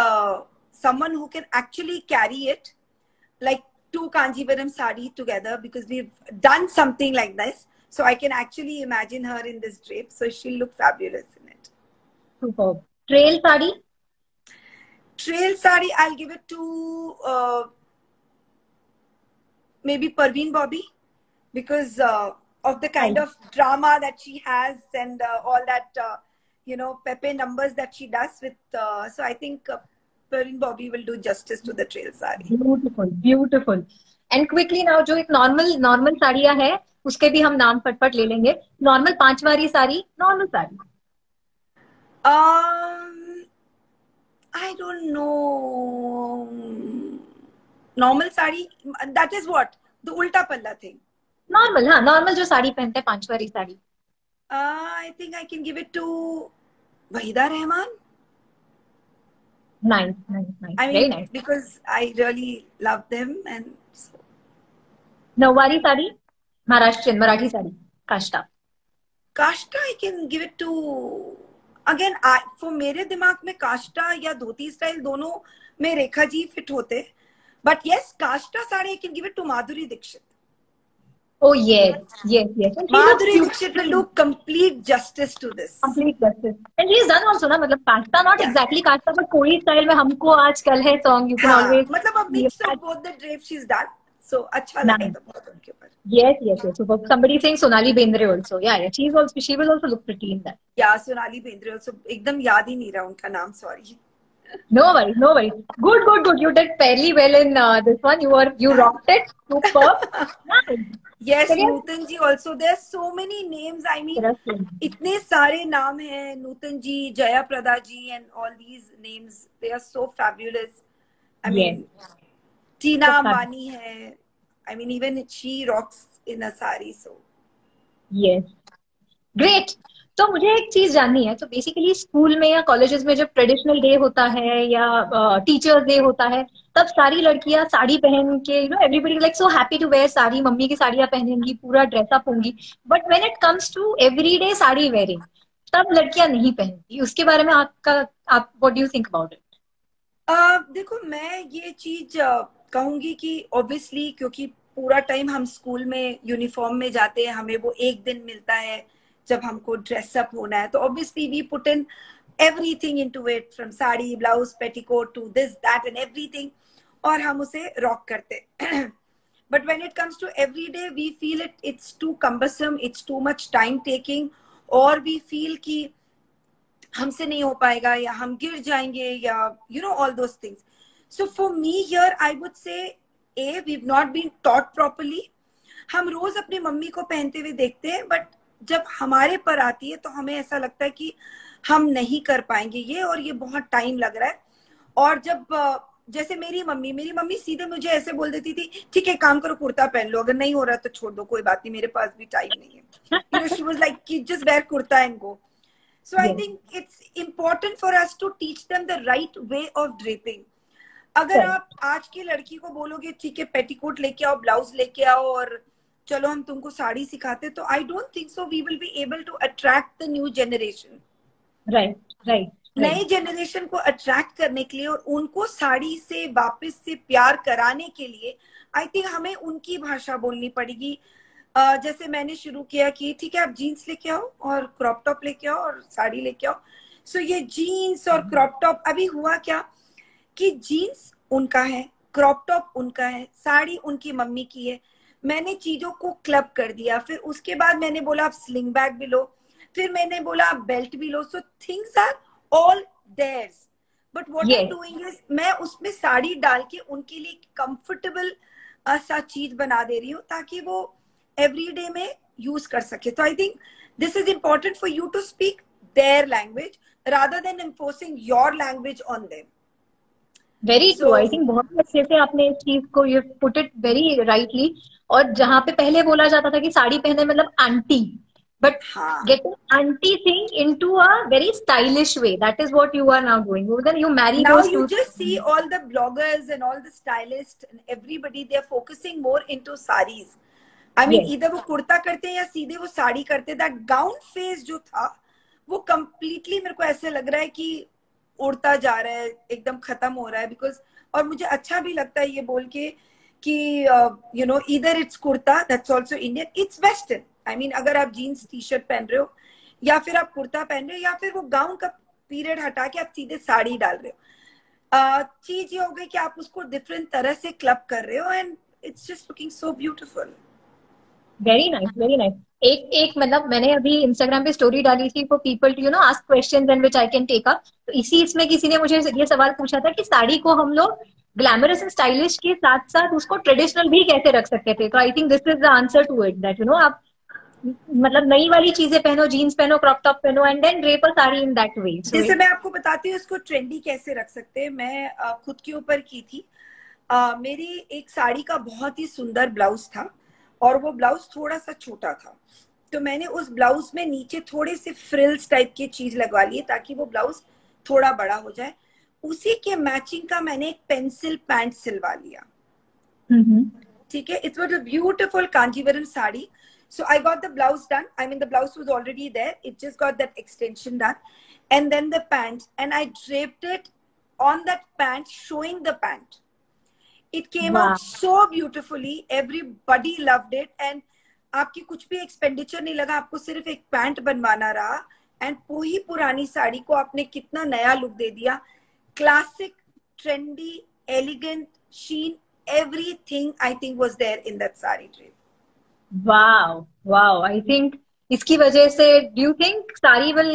someone who can actually carry it like two Kanjivaram sari together, because we've done something like this. So I can actually imagine her in this drape. So she'll look fabulous in it. Superb. Trail sari. Trail sari, I'll give it to maybe Parveen Bobby, because of the kind of drama that she has and all that, pepe numbers that she does with. So I think Parveen Bobby will do justice to the trail sari. Beautiful. And quickly now, जो एक normal साड़ियाँ है, उसके भी हम नाम फटफट ले लेंगे. Normal 5 वाली sari, normal sari. I don't know. Normal sari, that is what? The ulta palla thing. Normal, हाँ, normal जो साड़ी पहनते हैं 5 वाली sari. I think I can give it to Wahida Rahman. Nice. I mean, very nice. Because I really love them and so. Nawari sari, Maharashtrian, Marathi sari, Kashta. Kashta, I can give it to. Again, for मेरे दिमाग में काष्टा या धोती style दोनों में Rekha ji fit होते, but yes, kashta sari I can give it to Madhuri Dixit. Oh yes. Madhuri Dixit will do complete justice to this. Complete justice. And she has done also ना, मतलब काष्टा not exactly काष्टा, but कोई style में हमको आजकल है song you can always. मतलब a mix of both the drapes she's done. So अच्छा लगा था बहुत उनके ऊपर. Yes. So somebody saying Sonali Bendre also. Yeah. She will also look pretty in that. Yeah, Sonali Bendre also. एकदम याद ही नहीं रहा उनका नाम, sorry. No worries, no worries. Good, good, good. You did fairly well in this one. You rocked it. Superb. Nice. Yes, चलिए, नूतन जी also. There's so many names. I mean, interesting. इतने सारे नाम हैं, नूतन जी, जया प्रदा जी, and all these names, they are so fabulous. I Yes. mean, टीना सब सारे. अंबानी है. I mean, even she rocks in a sari. So Yes. Great. तो मुझे एक चीज जाननी है, तो बेसिकली स्कूल में या कॉलेजेस में जब ट्रेडिशनल डे होता है या टीचर्स डे होता है, तब सारी लड़कियां साड़ी पहन के, everybody like so happy to wear sari, mummy की साड़ियां पहनेंगी, पूरा ड्रेसअप होंगी. But when it comes to everyday sari wearing, तब लड़कियां नहीं पहनती. उसके बारे में आप what do you think about it? देखो, मैं ये चीज कहूंगी कि ऑब्वियसली, क्योंकि पूरा टाइम हम स्कूल में यूनिफॉर्म में जाते हैं, हमें वो एक दिन मिलता है जब हमको ड्रेसअप होना है, तो obviously we put in everything into it, from sari, blouse, petticoat to this that and everything, और हम उसे रॉक करते. But when it comes to every day, we feel it's too cumbersome, it's too much time taking, और वी फील कि हमसे नहीं हो पाएगा, या हम गिर जाएंगे, या all those things. So for me here I would say, we have not been taught properly. हम रोज अपनी मम्मी को पहनते हुए देखते हैं, बट जब हमारे पर आती है तो हमें ऐसा लगता है कि हम नहीं कर पाएंगे ये, और ये बहुत टाइम लग रहा है. और जब जैसे मेरी मम्मी सीधे मुझे ऐसे बोल देती थी, ठीक है काम करो, कुर्ता पहन लो, अगर नहीं हो रहा तो छोड़ दो, कोई बात नहीं, मेरे पास भी टाइम नहीं है. She was like, just wear kurta and go. So I think it's important for us to teach them the right way of draping. अगर आप आज की लड़की को बोलोगे ठीक है पेटीकोट लेके आओ, ब्लाउज लेके आओ, और चलो हम तुमको साड़ी सिखाते, तो I don't think so we will be able to attract the new generation. Right. नई जनरेशन को अट्रैक्ट करने के लिए और उनको साड़ी से वापस से प्यार कराने के लिए आई थिंक हमें उनकी भाषा बोलनी पड़ेगी. जैसे मैंने शुरू किया कि ठीक है आप जीन्स लेके आओ और क्रॉप टॉप लेके आओ और साड़ी लेके आओ. सो ये जीन्स और क्रॉप टॉप, अभी हुआ क्या कि जीन्स उनका है, क्रॉप टॉप उनका है, साड़ी उनकी मम्मी की है. मैंने चीजों को क्लब कर दिया. फिर उसके बाद मैंने बोला आप स्लिंग बैग भी लो, फिर मैंने बोला आप बेल्ट भी लो. So things are all theirs, but what I am doing is मैं उसमें साड़ी डाल के उनके लिए कंफर्टेबल सा चीज बना दे रही हूँ, ताकि वो एवरीडे में यूज कर सके. तो I think this is important for you to speak their language rather than enforcing your language on them. Very true. I think बहुत अच्छे से आपने इस चीज को, you put it very rightly. और जहाँ पे पहले बोला जाता था कि साड़ी पहने मतलब aunty, but getting aunty thing into a very stylish way, that is what you are now doing. Then you marry now those you too. just see all the bloggers and all the stylists and everybody, they are focusing more into sarees. I mean, either वो कुर्ता करते हैं या सीधे वो साड़ी करते हैं. That gown phase जो था वो कंप्लीटली मेरे को ऐसे लग रहा है कि उड़ता जा रहा है, एकदम खत्म हो रहा है. बिकॉज और मुझे अच्छा भी लगता है ये बोल के कि either it's kurta, that's also Indian, it's western. I mean, अगर आप जीन्स टी शर्ट पहन रहे हो या फिर आप कुर्ता पहन रहे हो या फिर वो गाउन का पीरियड हटा के आप सीधे साड़ी डाल रहे हो, चीज ये हो गई कि आप उसको डिफरेंट तरह से क्लब कर रहे हो, and it's just looking so beautiful. Very nice, very nice. एक मतलब मैंने अभी इंस्टाग्राम पे स्टोरी डाली थी for people to ask questions and which I can take up. तो इसमें किसी ने मुझे ये सवाल पूछा था कि साड़ी को हम लोग ग्लैमरस एंड स्टाइलिश के साथ साथ उसको ट्रेडिशनल भी कैसे रख सकते थे. तो I think this is the answer to it, that आप मतलब नई वाली चीजें पहनो, जीन्स पहनो, क्रॉप टॉप पहनो, and then drape a sari in that way. जैसे मैं आपको बताती हूँ इसको ट्रेंडी कैसे रख सकते हैं. मैं खुद के ऊपर की थी. मेरी एक साड़ी का बहुत ही सुंदर ब्लाउज था और वो ब्लाउज थोड़ा सा छोटा था, तो मैंने उस ब्लाउज में नीचे थोड़े से फ्रिल्स टाइप की चीज लगवा लिए ताकि वो ब्लाउज थोड़ा बड़ा हो जाए. उसी के मैचिंग का मैंने एक पेंसिल पैंट सिलवा लिया. ठीक है, it was a beautiful Kanjivaram sari. So I got the blouse done. I mean, the blouse was already there. It just got that extension done. And then the pant. And I draped it on that pant, showing the pant. It came out so beautifully. Everybody loved it. And आपकी कुछ भी expenditure नहीं लगा. आपको सिर्फ एक pant बनवाना रहा. And वही पुरानी साड़ी को आपने कितना नया look दे दिया. Classic, trendy, elegant, sheen. Everything I think was there in that sari drape. Wow. I think इसकी वजह से do you think sari will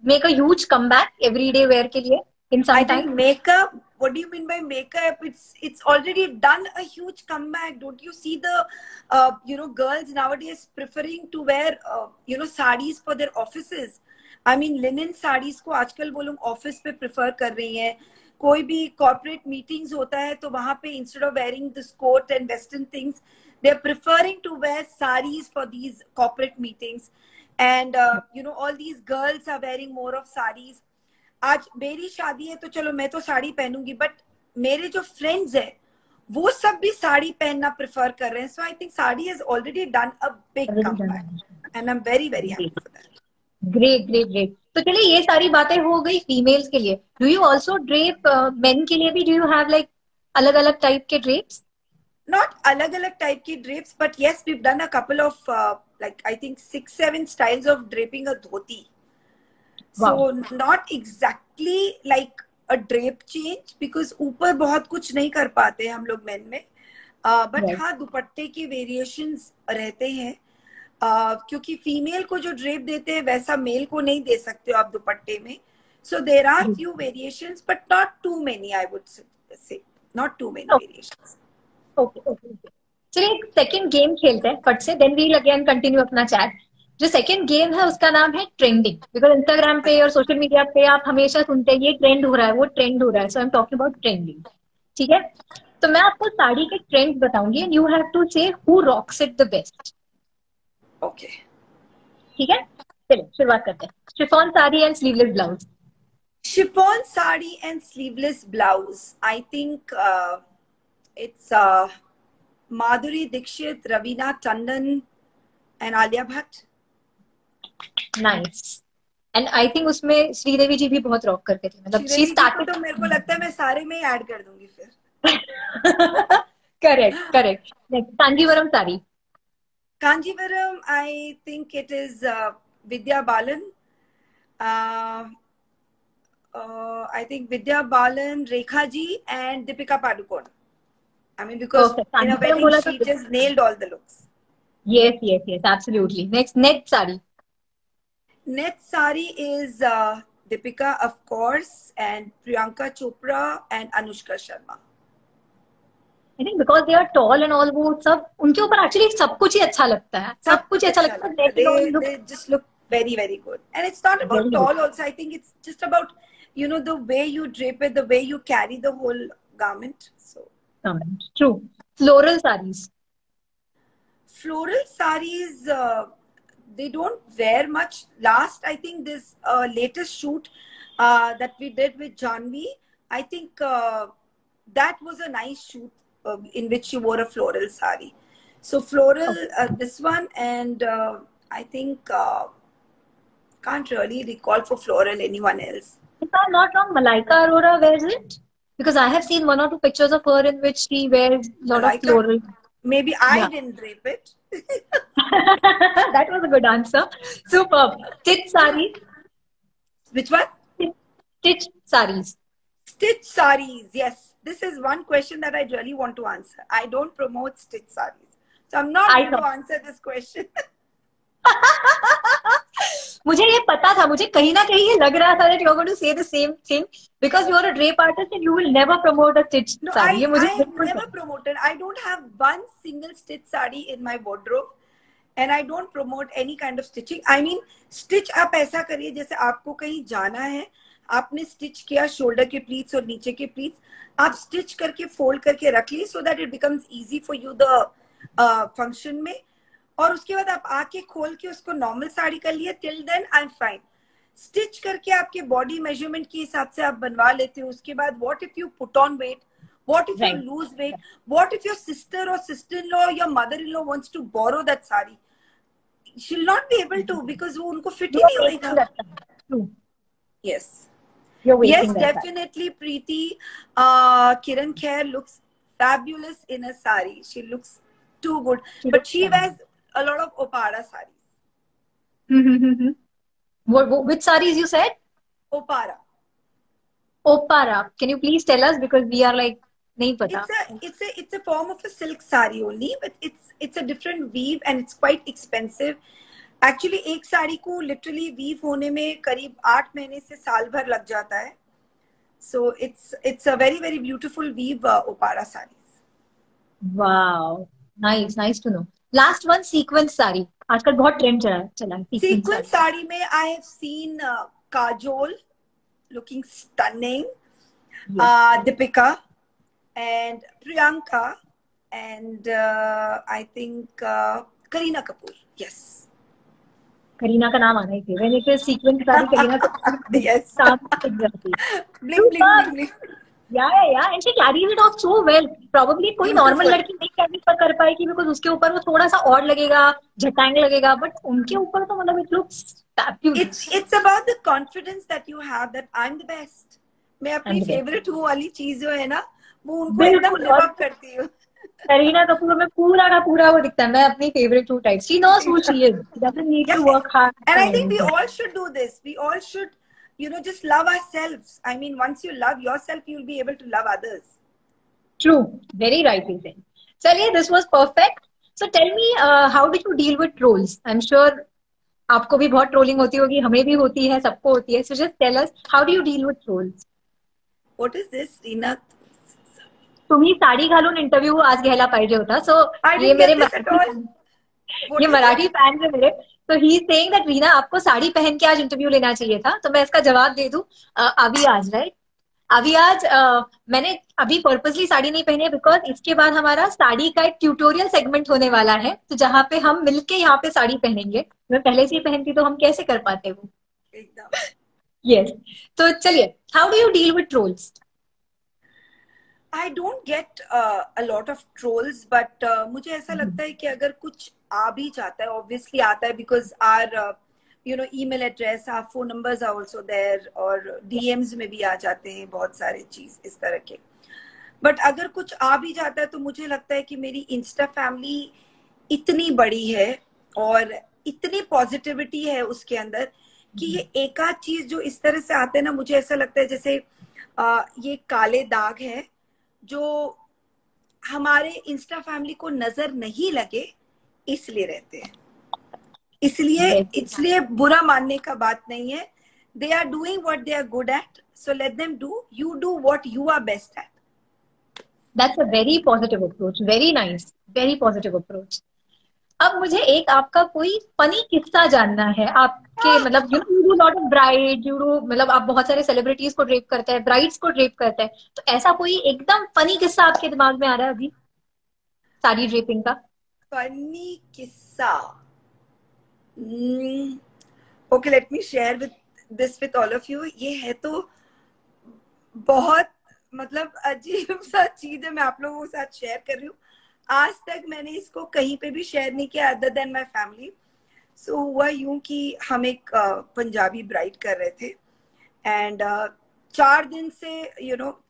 make a huge comeback everyday wear के लिए? in some I time? think makeup. What do you mean by makeup? It's already done a huge comeback. Don't you see the girls nowadays preferring to wear sarees for their offices? I mean linen sarees को आजकल वो लोग office पे prefer कर रही हैं. कोई भी कॉर्पोरेट मीटिंग्स होता है तो वहां पे instead of wearing this coat and western things they are preferring to wear sarees for these corporate meetings. And all these girls are wearing more of sarees. आज मेरी शादी है तो चलो मैं तो साड़ी पहनूंगी, बट मेरे जो फ्रेंड्स हैं वो सब भी साड़ी पहनना प्रेफर कर रहे हैं. So I think sari has already done a big comeback and I am very very happy for that. Great great great. तो चलिए ये सारी बातें हो गई फीमेल्स के लिए. Do you also drape main के लिए भी? डू यू हैव लाइक अलग अलग टाइप के ड्रेप्स? Not अलग-अलग type की drapes, but yes, we've done a couple of like I think 6-7 styles of draping a dhoti. Wow. So not exactly like a drape change because ऊपर बहुत कुछ नहीं कर पाते हम लोग men में, but Right. हाँ दुपट्टे के variations रहते हैं, क्योंकि फीमेल को जो ड्रेप देते हैं वैसा मेल को नहीं दे सकते हो आप दुपट्टे में. So there are few variations, but not too many. I would say not too many variations. Okay okay okay. चलिए एक सेकंड गेम खेलते हैं फट से, देन वील अगेन कंटिन्यू अपना चैट. जो सेकंड गेम है उसका नाम है ट्रेंडिंग. बिकॉज इंस्टाग्राम पे और सोशल मीडिया पे आप हमेशा सुनते हैं ये ट्रेंड हो रहा है, वो ट्रेंड हो रहा है. So I am talking about trending. ठीक है, तो मैं आपको साड़ी के ट्रेंड्स बताऊंगी and you have to say who rocks it the best. Okay. ठीक है, चलिए शुरुआत करते हैं. Chiffon sari and sleeveless blouse. Chiffon sari and sleeveless blouse. I think it's Madhuri Dixit, Raveena Tandon, and Alia Bhatt. Nice. And I think उसमें श्रीदेवी जी भी बहुत rock करके थे. मतलब शी स्टार्टेड. तो मेरे को लगता है मैं सारे में ऐड कर दूंगी फिर. Correct correct. Next Kanjivaram sari. Kanjivaram, I think it is Vidya Balan. I think Vidya Balan, Rekha ji, and Deepika Padukone. I mean, because in a wedding she just nailed all the looks. Yes, yes, yes, absolutely. Next, net sari. Net sari is Deepika, of course, and Priyanka Chopra and Anushka Sharma. I think because they are tall and all, वो सब उनके ऊपर actually सब कुछ ही अच्छा लगता है. सब कुछ अच्छा लगता है. They just look very very good. And it's not about tall also. I think it's just about the way you drape it, the way you carry the whole garment. So true. Floral sarees. Floral sarees, they don't wear much. Last, I think this latest shoot that we did with Janvi, I think that was a nice shoot in which she wore a floral sari. So floral, this one, and I think can't really recall for floral anyone else. If I'm not wrong, Malaika Arora wears it, because I have seen 1 or 2 pictures of her in which she wears a lot of floral. Maybe I didn't drape it. That was a good answer. Superb. Stitch sarees. Which one? Stitch sarees. Stitch sarees. Yes. This is one question that I really want to answer. I don't promote stitch sarees. So I'm not going to answer this question. मुझे ये पता था, मुझे कहीं ना कहीं ये लग रहा था that you're going to say the same thing because you're a drape artist and you will never promote a stitch saree. I never promoted. I don't have one single stitch saree in my wardrobe and I don't promote any kind of stitching. I mean, stitch आप ऐसा करिए जैसे आपको कहीं जाना है, आपने stitch किया शोल्डर के प्लीट्स और नीचे के प्लीट्स, आप स्टिच करके फोल्ड करके रख ली so that it becomes easy for you the function में, और उसके बाद आप आके खोल के उसको नॉर्मल साड़ी कर लिए. Till then I am fine. Stitch करके आपके बॉडी मेजरमेंट के हिसाब से आप बनवा लेते हो. उसके बाद what if you put on weight, what if you lose weight, what if your sister और sister in law, your mother in law wants to borrow that sari, she will not be able to because वो उनको fit ही नहीं होगा. Yes. Yes, definitely, Preeti. Kiran Kher looks fabulous in a sari. She looks too good. But she wears a lot of Opara sarees. Which sarees you said? Opara. Opara. Can you please tell us, because we are like nahi pata. It's a form of a silk sari only, but it's a different weave and it's quite expensive. Actually एक साड़ी को literally weave होने में करीब 8 महीने से साल भर लग जाता है. So it's a very very beautiful weave Opara sarees. Wow, nice, nice to know. Last one, sequence sari. आजकल बहुत ट्रेंड चला है सीक्वेंस Sequence साड़ी। साड़ी में I have seen Kajol looking stunning, yes. Deepika and Priyanka and I think Kareena Kapoor. Yes. Kareena का नाम आना ही चाहिए, मैंने फिर सीक्वेंस साड़ी करीना कपूर Yes. काम दिख जाती। Bling bling bling bling. या and she carries it of so well. Probably कोई नॉर्मल Beautiful. लड़की नहीं कैरी कर पाएगी, बिकॉज उसके ऊपर वो थोड़ा सा ऑड लगेगा, झटांग लगेगा, बट उनके ऊपर तो मतलब it looks fabulous. It's about the confidence that you have that I'm the best. मैं अपनी एंड फेवरेट हूँ वाली चीज जो है ना, वो उनको एकदम बिल्कुल, लिव और अप करती हूँ. करीना कपूर में पूरा का पूरा वो दिखता है, मैं अपनी फेवरेट हूँ type. She knows who she is, doesn't need to Yeah. Work hard And for I think we anything. all should do this. We all should, just love ourselves. I mean, once you love yourself, you'll be able to love others. True, very rightly said. चलिए, this was perfect. So tell me, how do you deal with trolls? I am sure आपको भी बहुत trolling होती होगी, हमें भी होती है, सबको होती है। So just tell us, how do you deal with trolls? What is this, Reena? तुम्ही साडी घालून इंटरव्ह्यू आज घ्यायला पाहिजे होता। सो I ये didn't मेरे get this at all. ये What is Marathi it? Fan है मेरे। तो he is saying that Reena, आपको साड़ी पहन के आज इंटरव्यू लेना चाहिए था। तो मैं इसका जवाब दे दूं, अभी आज, राइट? अभी आज मैंने अभी पर्पसली साड़ी नहीं पहनी है, बिकॉज इसके बाद हमारा साड़ी का एक ट्यूटोरियल सेगमेंट होने वाला है, तो जहाँ पे हम मिलके यहाँ पे साड़ी पहनेंगे। मैं पहले से ही पहनती तो हम कैसे कर पाते वो। एकदम. यस। तो चलिए, how do you deal with trolls? I don't get a lot of trolls, but मुझे ऐसा लगता है कि अगर कुछ आ भी जाता है, obviously आता है, because our email address, our phone numbers are also there, और DMs में भी आ जाते हैं बहुत सारे चीज इस तरह के. बट अगर कुछ आ भी जाता है तो मुझे लगता है कि मेरी इंस्टा फैमिली इतनी बड़ी है और इतनी पॉजिटिविटी है उसके अंदर कि ये एक आध चीज जो इस तरह से आते हैं ना, मुझे ऐसा लगता है जैसे ये काले दाग है जो हमारे इंस्टा फैमिली को नजर नहीं लगे, इसलिए रहते हैं. इसलिए बुरा मानने का बात नहीं है. They are doing what they are good at, so let them do. You do what you are best at. That's a very positive approach, very nice, very positive approach. अब मुझे एक आपका कोई फनी किस्सा जानना है आपके, मतलब you do lot of bride, you do, मतलब आप बहुत सारे सेलिब्रिटीज को ड्रेप करते हैं, ब्राइड्स को ड्रेप करते हैं, तो ऐसा कोई एकदम फनी किस्सा आपके दिमाग में आ रहा है अभी साड़ी ड्रेपिंग का? फनी किस्सा. Okay, let me share with this with all of you. ये है तो बहुत मतलब अजीब सा चीज है, मैं आप लोगों के साथ शेयर कर रही हूँ. आज तक मैंने इसको कहीं पे भी शेयर नहीं किया अदर देन माय फैमिली. सो हुआ यूं कि हम एक पंजाबी ब्राइड कर रहे थे एंड 4 दिन से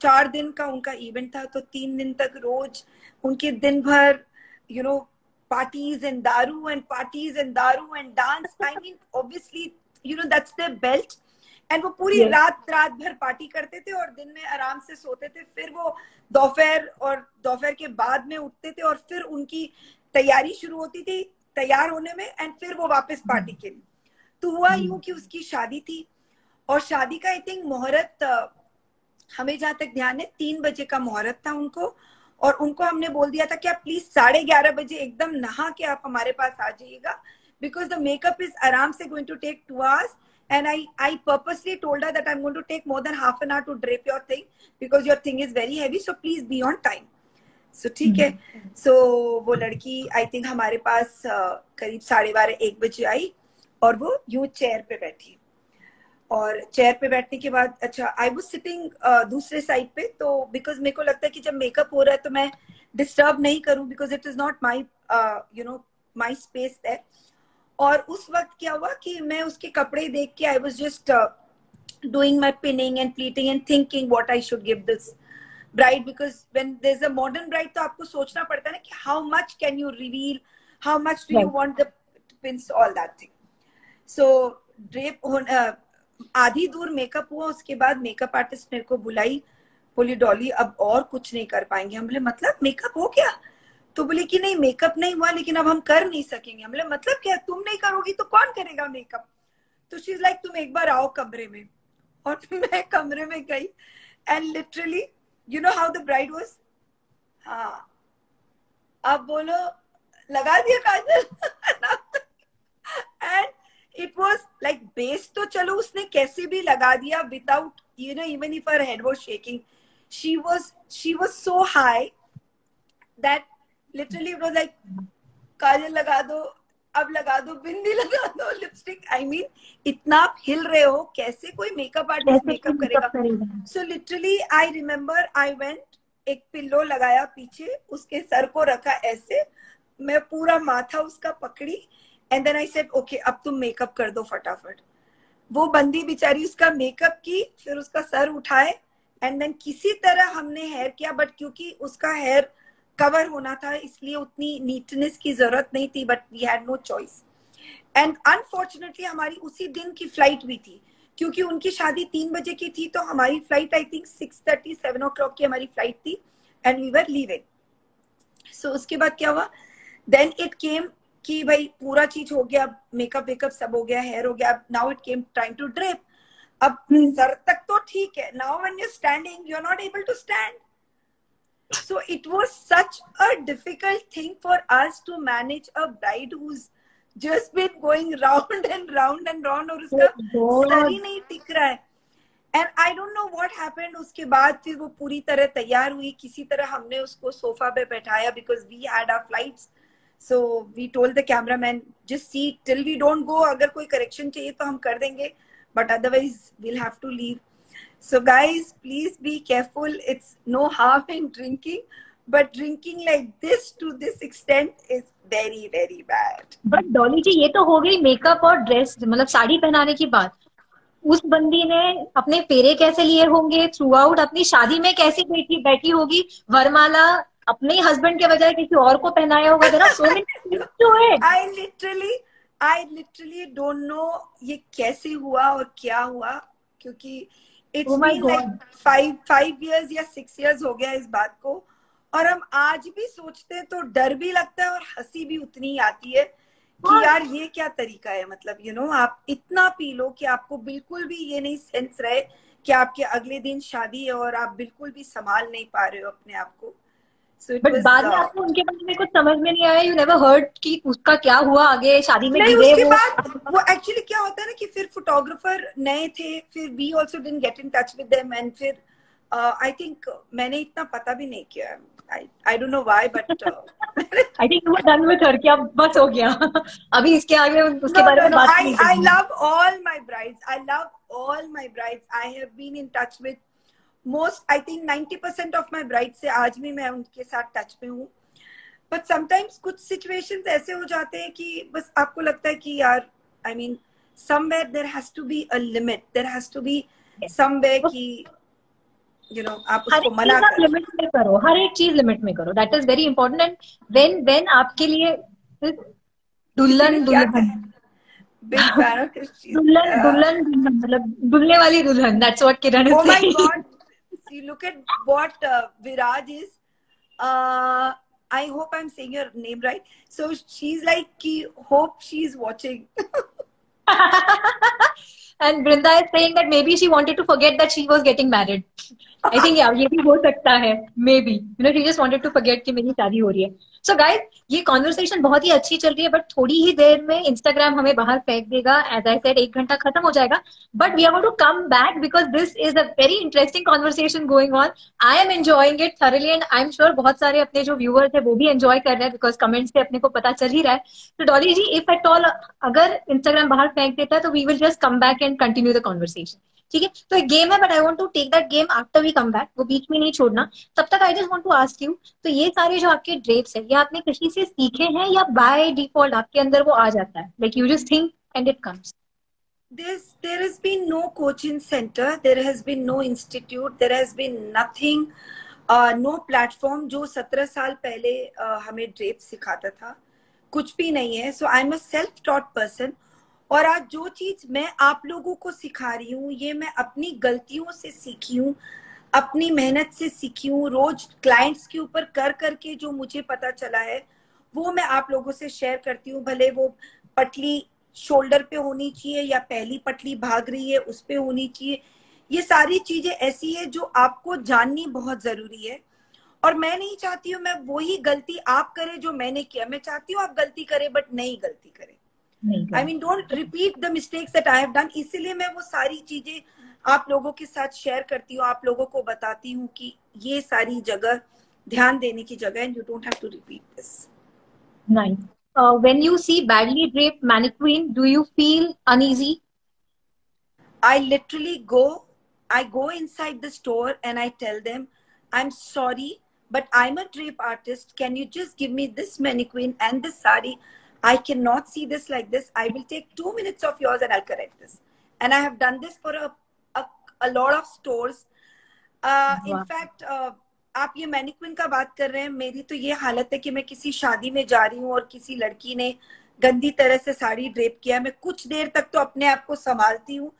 4 दिन का उनका इवेंट था, तो 3 दिन तक रोज उनके दिन भर parties and daru and dance. I mean, obviously, that's their belt. And वो पूरी रात भर पार्टी करते थे और दिन में आराम से सोते थे. फिर वो दोपहर के बाद में उठते थे और फिर उनकी तैयारी शुरू होती थी तैयार होने में, एंड फिर वो वापस पार्टी के लिए. तो हुआ यूं कि उसकी शादी थी और शादी का आई थिंक मुहूर्त, हमें जहां तक ध्यान है 3 बजे का मुहूर्त था उनको, और उनको हमने बोल दिया था कि आप प्लीज 11:30 बजे एकदम नहा के आप हमारे पास आ जाइएगा, बिकॉज द मेकअप इज आराम से going to take 2 hours. And I purposely told her that I'm going to take more than half an hour to drape your thing because your thing is very heavy, so please be on time. So ठीक है. So वो लड़की I think हमारे पास करीब 12:30-1 बजे आई और वो यूं चेयर पे बैठी, और चेयर पे बैठने के बाद अच्छा आई वाज सिटिंग दूसरे साइड पे, तो बिकॉज मेरे को लगता है कि जब मेकअप हो रहा है तो मैं डिस्टर्ब नहीं करूं because it is not my my space there. और उस वक्त क्या हुआ कि मैं उसके कपड़े देख के I was just doing my pinning and pleating and thinking what I should give this bride, because when there is a modern bride तो आपको सोचना पड़ता है ना कि how much can you reveal, how much do you want the pins, all that thing. So drape आधी दूर makeup हुआ, उसके बाद मेकअप आर्टिस्ट मेरे को बुलाई, बोली डॉली अब और कुछ नहीं कर पाएंगे. हम बोले मतलब मेकअप हो गया? तो बोले कि नहीं मेकअप नहीं हुआ लेकिन अब हम कर नहीं सकेंगे. हम बोले मतलब क्या, तुम नहीं करोगी तो कौन करेगा मेकअप? तो शी इज लाइक तुम एक बार आओ कमरे में. और मैं कमरे में गई And literally, you know how the bride was? हाँ, अब बोलो लगा दिया काजल. And it was like base तो चलो उसने कैसे भी लगा दिया without, you know, even if her head was shaking. She was so high that literally it was like काजल लगा दो, अब लगा दो, बिंदी लगा दो, लिपस्टिक. आई मीन इतना आप हिल रहे हो, कैसे कोई मेकअप आर्टिस्ट मेकअप करेगा. So literally I remember I went, एक पिल्लो लगाया पीछे, उसके सर को रखा ऐसे, मैं पूरा माथा उसका पकड़ी, and then I said okay अब तुम मेकअप कर दो फटाफट. वो बंदी बेचारी उसका मेकअप की, फिर उसका सर उठाए, एंड देन किसी तरह हमने हेयर किया. बट क्योंकि उसका हेयर कवर होना था इसलिए उतनी नीटनेस की जरूरत नहीं थी, but we had no choice. And unfortunately हमारी उसी दिन की फ्लाइट भी थी, क्योंकि उनकी शादी 3 बजे की थी, तो हमारी फ्लाइट आई थिंक 6:30 7 o'clock की हमारी फ्लाइट थी, एंड वी वर लीविंग. सो उसके बाद क्या हुआ, देन इट केम कि भाई पूरा चीज हो गया, मेकअप वेकअप सब हो गया, हेयर हो गया. Now it came time to drape. अब सर तक तो ठीक है, now when you are standing you are not able to stand. So it was such a difficult thing for us to manage a bride who's just been going round and round and round, और उसका sir ही नहीं टिक रहा है. And I don't know what happened. उसके बाद फिर वो पूरी तरह तैयार हुई, किसी तरह हमने उसको सोफा पे बैठाया, because we had our flights. So we told the cameraman just see till we don't go, अगर कोई correction चाहिए तो हम कर देंगे, but otherwise we'll have to leave. So guys, please be careful. It's no harm in drinking, but drinking like this to this extent is very very bad. But Dolly जी, ये तो हो गई मेकअप और ड्रेस, मतलब साड़ी पहनाने की बात. उस बंदी ने अपने फेरे कैसे लिए होंगे थ्रू आउट, अपनी शादी में कैसी बैठी होगी, वरमाला अपने हस्बैंड के बजाय किसी और को पहनाया होगा. There are so many things to it. I literally don't know ये कैसे हुआ और क्या हुआ, क्योंकि It's been like 5 years या 6 years हो गया इस बात को, और हम आज भी सोचते हैं तो डर भी लगता है और हंसी भी उतनी आती है कि यार ये क्या तरीका है. मतलब you know, आप इतना पी लो कि आपको बिल्कुल भी ये नहीं सेंस रहे कि आपके अगले दिन शादी है और आप बिल्कुल भी संभाल नहीं पा रहे हो अपने आप को. बट बाद में आपको उनके बारे में कुछ समझ में नहीं आया? यू नेवर हर्ड कि उसका क्या हुआ आगे शादी में? नहीं, उसके बाद वो एक्चुअली क्या होता है ना कि फिर फोटोग्राफर नए थे, फिर we also didn't get in touch with them, एंड फिर आई थिंक मैंने इतना पता भी नहीं किया. I don't know why, but I think you were done with her, क्या बस हो गया. अभी इसके आगे उसके बारे में बात नहीं. I love all my brides, I love all my brides. I have been in touch with most, I think 90% of my bride से आज भी मैं उनके साथ टच में हूँ. बट समटाइम्स कुछ सिचुएशंस ऐसे हो जाते हैं कि बस आपको लगता है कि यार I mean somewhere there has to be a limit, there has to be somewhere कि यू नो आप उसको मना करो. लिमिट में करो, हर एक चीज लिमिट में करो. That is very important. And when आपके लिए दुल्हन मतलब दुल्हने वाली दुल्हन, that's what Kiran is saying. You look at what Viraj is. I hope I'm saying your name right. So she's like, hope she's watching. And Brinda is saying that maybe she wanted to forget that she was getting married. I think yeah, ये भी हो सकता है. Maybe you know she just wanted to forget कि मेरी शादी हो रही है. So guys, ये कॉन्वर्सेशन बहुत ही अच्छी चल रही है, बट थोड़ी ही देर में इंस्टाग्राम हमें बाहर फेंक देगा. एज आई सेड 1 घंटा खत्म हो जाएगा, but we are going to come back because this is a very interesting conversation going on. I am enjoying it thoroughly, and I am sure बहुत सारे अपने जो व्यूअर्स है वो भी एंजॉय कर रहे हैं, बिकॉज कमेंट्स से अपने को पता चल ही रहा है. तो Dolly ji, if at all अगर इंस्टाग्राम बाहर फेंक देता है तो we will just come back and continue the conversation. ठीक है, तो एक गेम है, but I want to take that game after we come back. वो बीच में नहीं छोड़ना. तब तक I just want to ask you, तो ये सारे जो आपके ड्रेप्स है, ये आपने कहीं से सीखे हैं या बाय डिफॉल्ट आपके अंदर वो आ जाता है? Like you just think and it comes. There has been no coaching center, there has been no institute, there has been nothing, no platform जो 17 साल पहले हमें ड्रेप सिखाता था. कुछ भी नहीं है. So I'm a self-taught person. और आज जो चीज मैं आप लोगों को सिखा रही हूँ, ये मैं अपनी गलतियों से सीखी हूँ, अपनी मेहनत से सीखी हूँ. रोज क्लाइंट्स के ऊपर कर करके जो मुझे पता चला है वो मैं आप लोगों से शेयर करती हूँ. भले वो पटली शोल्डर पे होनी चाहिए या पहली पटली भाग रही है उस पे होनी चाहिए, ये सारी चीजें ऐसी है जो आपको जाननी बहुत जरूरी है। और मैं नहीं चाहती हूँ मैं वही गलती आप करें जो मैंने किया, मैं चाहती हूँ आप गलती करें बट नई गलती करें। I mean don't repeat the mistakes that I have done. इसीलिए मैं वो सारी चीजें आप लोगों के साथ शेयर करती हूँ, आप लोगों को बताती हूँ कि ये सारी जगह ध्यान देने की जगह है, you don't have to repeat this. Nice. When you see badly draped mannequin, do you feel uneasy? I literally I go inside the store and I tell them, I'm sorry, but I'm a drape artist. Can you just give me this mannequin and this sari? I cannot see this like this. I will take 2 minutes of yours and I'll correct this. And I have done this for a lot of stores. In fact, आप ये mannequin का बात कर रहे हैं, मेरी तो ये हालत है कि मैं किसी शादी में जा रही हूँ और किसी लड़की ने गंदी तरह से साड़ी ड्रेप किया, मैं कुछ देर तक तो अपने आप को संभालती हूँ,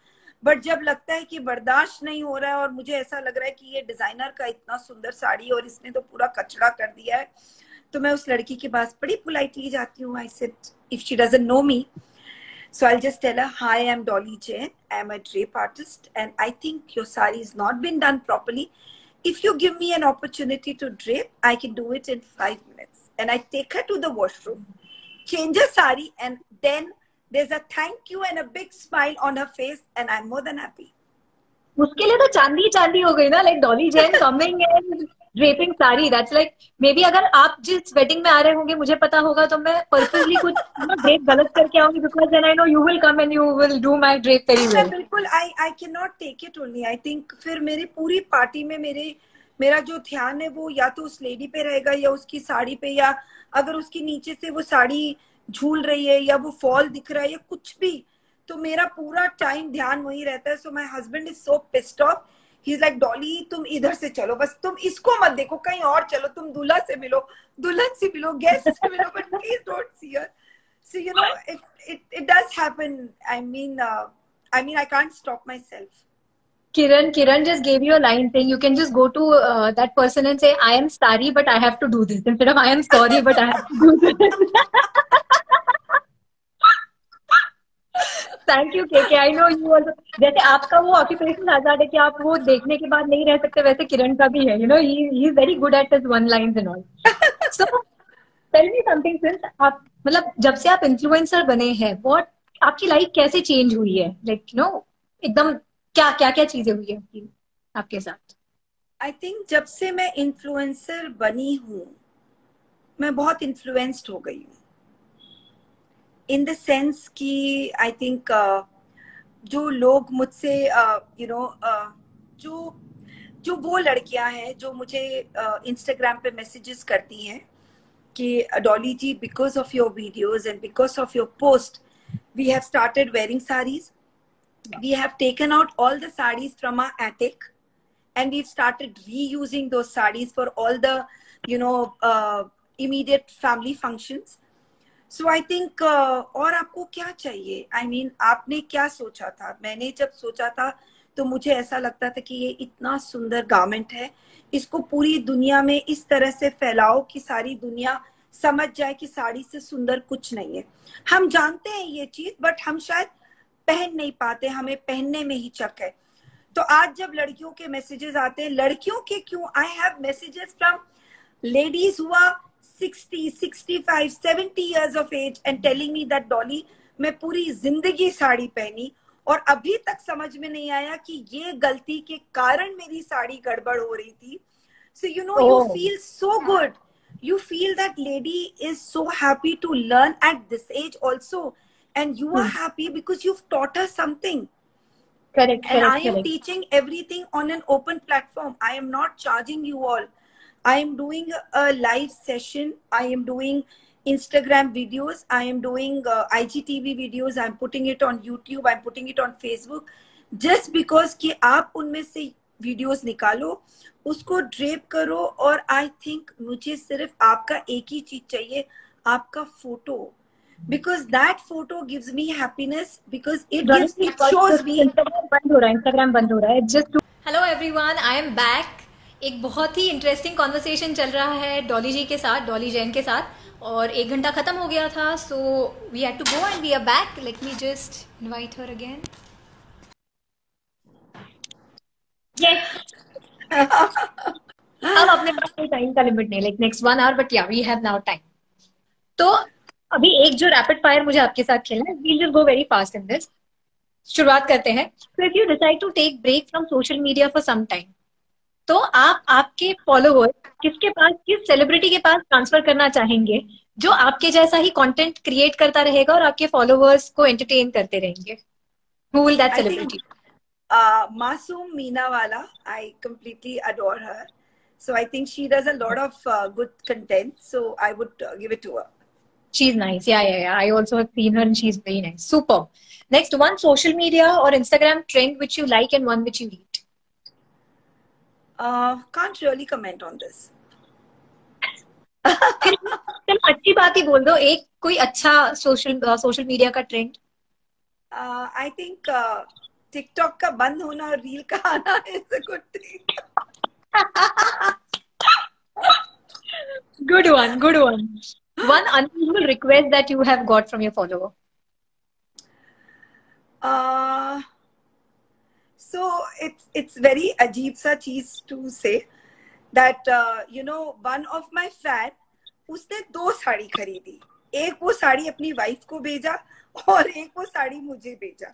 बट जब लगता है कि बर्दाश्त नहीं हो रहा है और मुझे ऐसा लग रहा है कि ये डिजाइनर का इतना सुंदर साड़ी और इसने तो पूरा कचरा कर दिया है, तो मैं उस लड़की के पास बड़ी पोलाइटली जाती हूँ। I said if she doesn't know me, so I'll just tell her, hi, I'm Dolly Jain, I'm a drape artist and I think your sari has not been done properly. If you give me an opportunity to drape, I can do it in 5 minutes. And I take her to the washroom, change her sari, and then there's a thank you and a big smile on her face, and I'm more than happy. उसके लिए तो चांदी चांदी हो गई ना, like Dolly Jain coming and draping sari, that's like may be अगर आप जिस वेडिंग में आ रहे होंगे मुझे पता होगा तो मैं पर्सनली कुछ ड्रेप गलत करके आऊंगी, because then I know you will come and you will do my drape very well. बिल्कुल, I can not take it only, I think फिर मेरी पूरी पार्टी में मेरा जो ध्यान है वो या तो उस लेडी पे रहेगा या उसकी साड़ी पे, या अगर उसकी नीचे से वो साड़ी झूल रही है या वो फॉल दिख रहा है या कुछ भी, तो मेरा पूरा टाइम ध्यान वही रहता है। So my husband is so pissed off, he is like Dolly तुम इधर से चलो, बस तुम इसको मत देखो, कहीं और चलो, तुम दूल्हा से मिलो, दुल्हन से मिलो, गेस्ट से मिलो, but please don't see her. So you no it does happen. I mean I can't stop myself. Kiran just gave you a line saying you can just go to that person and say I am sorry but I have to do this, instead of I am sorry but I have to do this. Thank you KK, I know you also, जैसे आपका वो occupation आजाद है कि आप वो देखने के बाद नहीं रह सकते, वैसे किरण का भी है, you know he is very good at his one lines and all. So tell me something, since आप मतलब जब से आप इन्फ्लुएंसर बने हैं, what आपकी लाइफ कैसे चेंज हुई है, लाइक यू नो एकदम क्या क्या क्या चीजें हुई है आपके साथ? आई थिंक जब से मैं इन्फ्लुएंसर बनी हूँ मैं बहुत इन्फ्लुएंस्ड हो गई हूँ, इन द सेंस कि आई थिंक जो लोग मुझसे यू नो जो वो लड़कियां हैं जो मुझे इंस्टाग्राम पे मैसेजेस करती हैं कि Dolly ji because of your videos and because of your post we have started wearing saris, we have taken out all the sarees from our attic and we've started reusing those sarees for all the immediate family functions. So I think और आपको क्या चाहिए, I mean आपने क्या सोचा था? मैंने जब सोचा था तो मुझे ऐसा लगता था कि ये इतना सुंदर गारमेंट है, इसको पूरी दुनिया में इस तरह से फैलाओ कि सारी दुनिया समझ जाए कि साड़ी से सुंदर कुछ नहीं है। हम जानते हैं ये चीज बट हम शायद पहन नहीं पाते, हमें पहनने में ही चक है। तो आज जब लड़कियों के मैसेजेस आते हैं, लड़कियों के क्यों, I have messages from ladies who are 60, 65, 70 years of age and telling me that Dolly मैं पूरी जिंदगी साड़ी पहनी और अभी तक समझ में नहीं आया कि ये गलती के कारण मेरी साड़ी गड़बड़ हो रही थी। So you know, you feel so good. You feel that lady is so happy to learn at this age also. And you are happy because you've taught her something. Correct. And I am teaching everything on an open platform. I am not charging you all. I am doing a live session. I am doing Instagram videos. I am doing IGTV videos. I'm putting it on YouTube. I'm putting it on Facebook. Just because कि आप उनमें से videos निकालो, उसको drape करो, और I think मुझे सिर्फ आपका एक ही चीज चाहिए, आपका photo. Because that photo gives me happiness, because it shows me. Instagram बंद हो रहा है just to... Hello everyone, I am back. एक बहुत ही इंटरेस्टिंग कॉन्वर्सेशन चल रहा है डॉली जी के साथ, डॉली जैन के साथ, और 1 घंटा खत्म हो गया था, so we had to go and we are back. Let me just invite her again. अब अपने पास कोई टाइम का लिमिट नहीं, लाइक नेक्स्ट 1 hour, बट या वी हैव नाउ टाइम। तो अभी एक जो रैपिड फायर मुझे आपके साथ खेलना है, we'll just go very fast in this. शुरुआत करते हैं। तो if you decide to take break from social media for some time, तो आप आपके फॉलोअर्स किसके पास, किस सेलिब्रिटी के पास ट्रांसफर करना चाहेंगे जो आपके जैसा ही कंटेंट क्रिएट करता रहेगा और आपके फॉलोअर्स को एंटरटेन करते रहेंगे? Who will that I think celebrity? Masoom Meenawala. I completely adore her. So I think she does a lot of good content. So I would give it to her. She's nice. Yeah. I also have seen her and she's very nice. Super. Next, one social media or Instagram trend which you like and one which you hate. Can't really comment on this. फिर अच्छी बात ही बोल दो, एक कोई अच्छा social media का trend. I think TikTok का बंद होना और रील का आना is a good thing. Good one, good one. One unusual request that you have got from your follower. So it's very अजीब सा चीज to say that you know one of my fan, उसने 2 साड़ी खरीदी। एक वो साड़ी अपनी वाइफ को भेजा और एक वो साड़ी मुझे भेजा।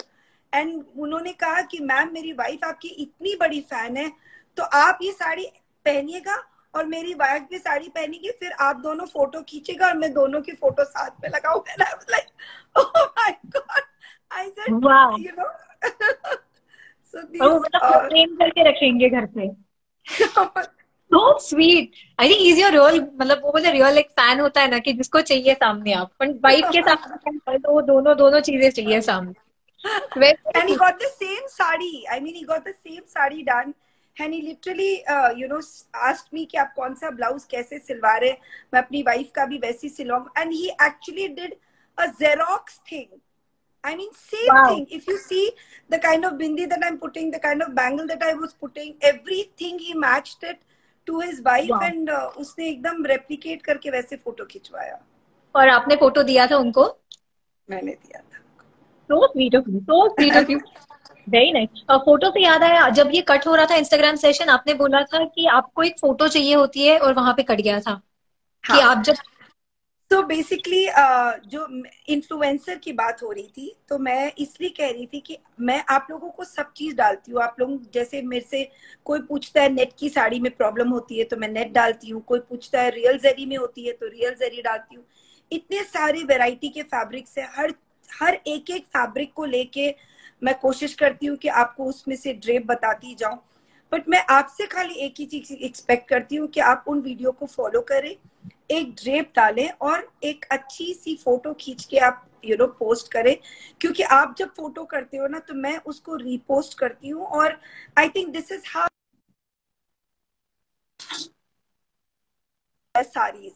एंड उन्होंने कहा कि मैम मेरी वाइफ आपकी इतनी बड़ी फैन है तो आप ये साड़ी पहनिएगा और मेरी वाइफ भी साड़ी पहनेगी, फिर आप दोनों फोटो खींचेगा और मैं दोनों की फोटो साथ में लगाऊंगा। And I was like, oh my God. I said, wow. You know. So these, मतलब फ्रेम करके रखेंगे घर पे। So sweet. I think he's your real, मतलब वो बोले रियल एक फैन होता है ना कि जिसको चाहिए सामने आप, पर वाइफ के सामने तो वो दोनों चीजें चाहिए सामने। And he got the same sari. I mean, he got the same sari done. And he literally, you know, asked me कि आप कौन सा ब्लाउज कैसे सिलवा रहे, मैं अपनी वाइफ का भी वैसी सिलवाऊं। And he actually did a Xerox thing. I mean, same thing. If you see the kind of bindi that I'm putting, the kind of bangle that I was putting, everything he matched it to his wife and उसने एकदम replicate करके वैसे photo खिंचवाया। और आपने photo दिया था उनको? मैंने दिया था। So sweet of you, so sweet of you. Very nice. Photo से याद आया, जब ये कट हो रहा था इंस्टाग्राम सेशन, आपने बोला था कि आपको एक फोटो चाहिए होती है और वहां पे कट गया था। हाँ. कि आप जब तो बेसिकली जो इन्फ्लुएंसर की बात हो रही थी, तो मैं इसलिए कह रही थी कि मैं आप लोगों को सब चीज डालती हूँ। आप लोग जैसे मेरे से कोई पूछता है नेट की साड़ी में प्रॉब्लम होती है तो मैं नेट डालती हूँ, कोई पूछता है रियल जरी में होती है तो रियल जरी डालती हूँ। इतने सारे वेराइटी के फैब्रिक्स है, हर एक फैब्रिक को लेके मैं कोशिश करती हूँ कि आपको उसमें से ड्रेप बताती जाऊं। बट मैं आपसे खाली एक ही चीज एक्सपेक्ट करती हूँ कि आप उन वीडियो को फॉलो करें, एक ड्रेप डालें और एक अच्छी सी फोटो खींच के आप पोस्ट करें, क्योंकि आप जब फोटो करते हो ना तो मैं उसको रीपोस्ट करती हूँ। और I think this is how saris.